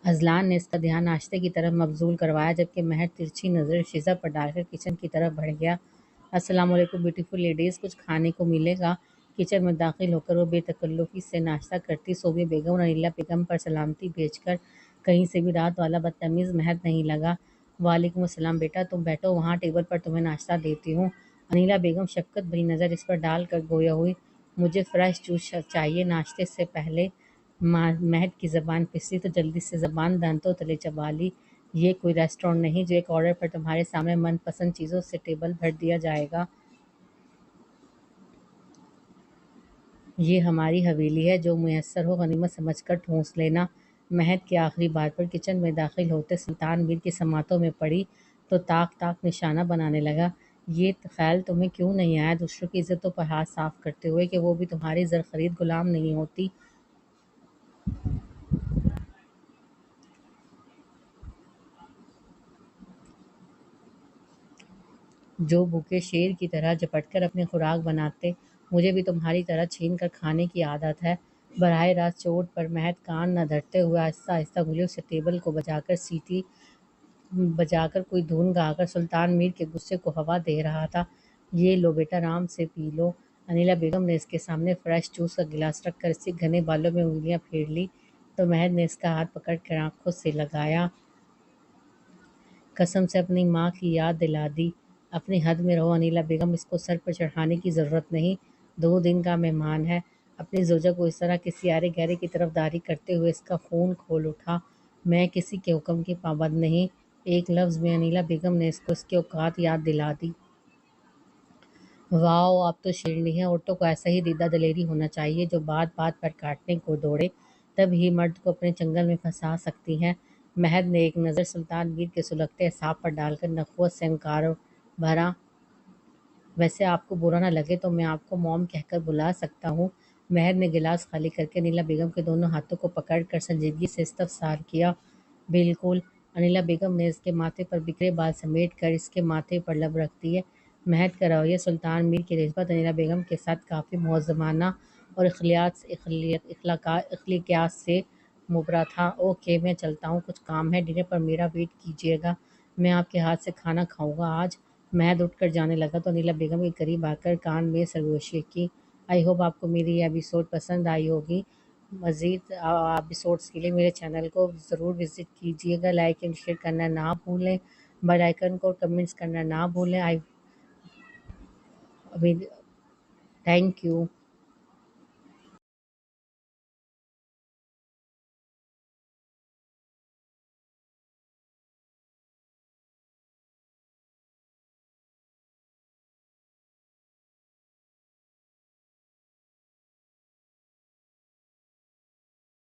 اذلان نے اس کا دھیان ناشتے کی طرف مبذول کروایا، جبکہ مہر ترچھی نظر شیزہ پر ڈال کر کچن کی طرف بڑھ گیا۔ السلام علیکم بیوٹیفل لیڈیز، کچھ کھانے کو ملے گا؟ کچن میں داخل ہو کر وہ بے تکلفی سے ناشتہ کرتی صوبی بیگم اور انیلا بیگم پر سلامتی بھیج کر کہیں سے بھی رات والا بدتمیز مہد نہیں لگا۔ وعلیکم السلام بیٹا، تم بیٹھو وہاں ٹیبل پر، تمہیں ناشتہ دیتی ہوں۔ انیلا بیگم شفقت بھری نظر اس پر ڈال کر گویا ہوئی۔ مجھے فریش جوس چاہیے ناشتے سے پہلے۔ مہد کی زبان پھسلی تو جلدی سے زبان دانتوں تلے چبا لی۔ یہ کوئی ریسٹورانٹ نہیں جو ایک آرڈر پر تمہارے سامنے من پسند چیزوں سے ٹیبل بھر دیا جائے گا۔ یہ ہماری حویلی ہے، جو میسر ہو غنیمت سمجھ کر ٹھونس لینا۔ مہد کی آخری بات پر کچن میں داخل ہوتے سلطان میر کی سماعتوں میں پڑی تو طاق طاق نشانہ بنانے لگا۔ یہ خیال تمہیں کیوں نہیں آیا دوسروں کی عزتوں پر ہاتھ صاف کرتے ہوئے کہ وہ بھی تمہاری زرخرید غلام نہیں ہوتی؟ جو بھوکے شیر کی طرح جھپٹ کر اپنی خوراک بناتے، مجھے بھی تمہاری طرح چھین کر کھانے کی عادت ہے۔ براہ راست چوٹ پر مہد کان نہ دھرتے ہوئے آہستہ آہستہ انگلیوں سے ٹیبل کو بجا کر سیٹی بجا کر کوئی دھن گا کر سلطان میر کے غصے کو ہوا دے رہا تھا۔ یہ لو بیٹا، آرام سے پی لو۔ انیلا بیگم نے اس کے سامنے فریش جوس کا گلاس رکھ کر اس کے گھنے بالوں میں انگلیاں پھیر لی تو مہد نے اس کا ہاتھ پکڑ کر آنکھوں سے لگایا۔ قسم سے اپنی ماں کی یاد دلا دی۔ اپنی حد میں رہو انیلا بیگم، اس کو سر پر چڑھانے کی ضرورت نہیں، 2 دن کا مہمان ہے۔ اپنی زوجہ کو اس طرح کسی آرے گہرے کی طرف داری کرتے ہوئے اس کا خون کھول اٹھا۔ میں کسی کے حکم کی پابند نہیں۔ ایک لفظ میں انیلا بیگم نے اس کو اس کے اوقات یاد دلا دی۔ واؤ، آپ تو شیرنی ہیں۔ عورتوں کو ایسا ہی دیدہ دلیری ہونا چاہیے جو بات بات پر کاٹنے کو دوڑے۔ تب ہی مرد کو اپنے چنگل میں پھنسا سکتی ہیں۔ مہد نے ایک نظر سلطان میر کے سلگتے اعصاب پر ڈال کر نخوت سے انکار بھرا۔ ویسے آپ کو برا نہ لگے تو میں آپ کو موم کہہ کر بلا سکتا ہوں۔ مہد نے گلاس خالی کر کے انیلا بیگم کے دونوں ہاتھوں کو پکڑ کر سنجیدگی سے استفسار کیا۔ بالکل۔ انیلا بیگم نے اس کے ماتھے پر بکھرے بال سمیٹ کر اس کے ماتھے پر لب رکھ دیے۔ مہد کا رویہ سلطان میر کی نسبت انیلا بیگم کے ساتھ کافی معظمانہ اور اخلاقیات سے مبرا تھا۔ اوکے، میں چلتا ہوں، کچھ کام ہے، ڈنر پر میرا ویٹ کیجیے گا، میں آپ کے ہاتھ سے کھانا کھاؤں گا آج۔ مہد اٹھ کر جانے لگا تو انیلا بیگم کے قریب آ کر کان میں سرگوشی کی۔ آئی ہوپ آپ کو میری یہ ایپیسوڈ پسند آئی ہوگی۔ مزید ایپیسوڈز کے لیے میرے چینل کو ضرور وزٹ کیجیے گا، لائک اینڈ شیئر کرنا نہ بھولیں، بیل آئیکن کو کمنٹس کرنا نہ بھولیں۔ Thank you.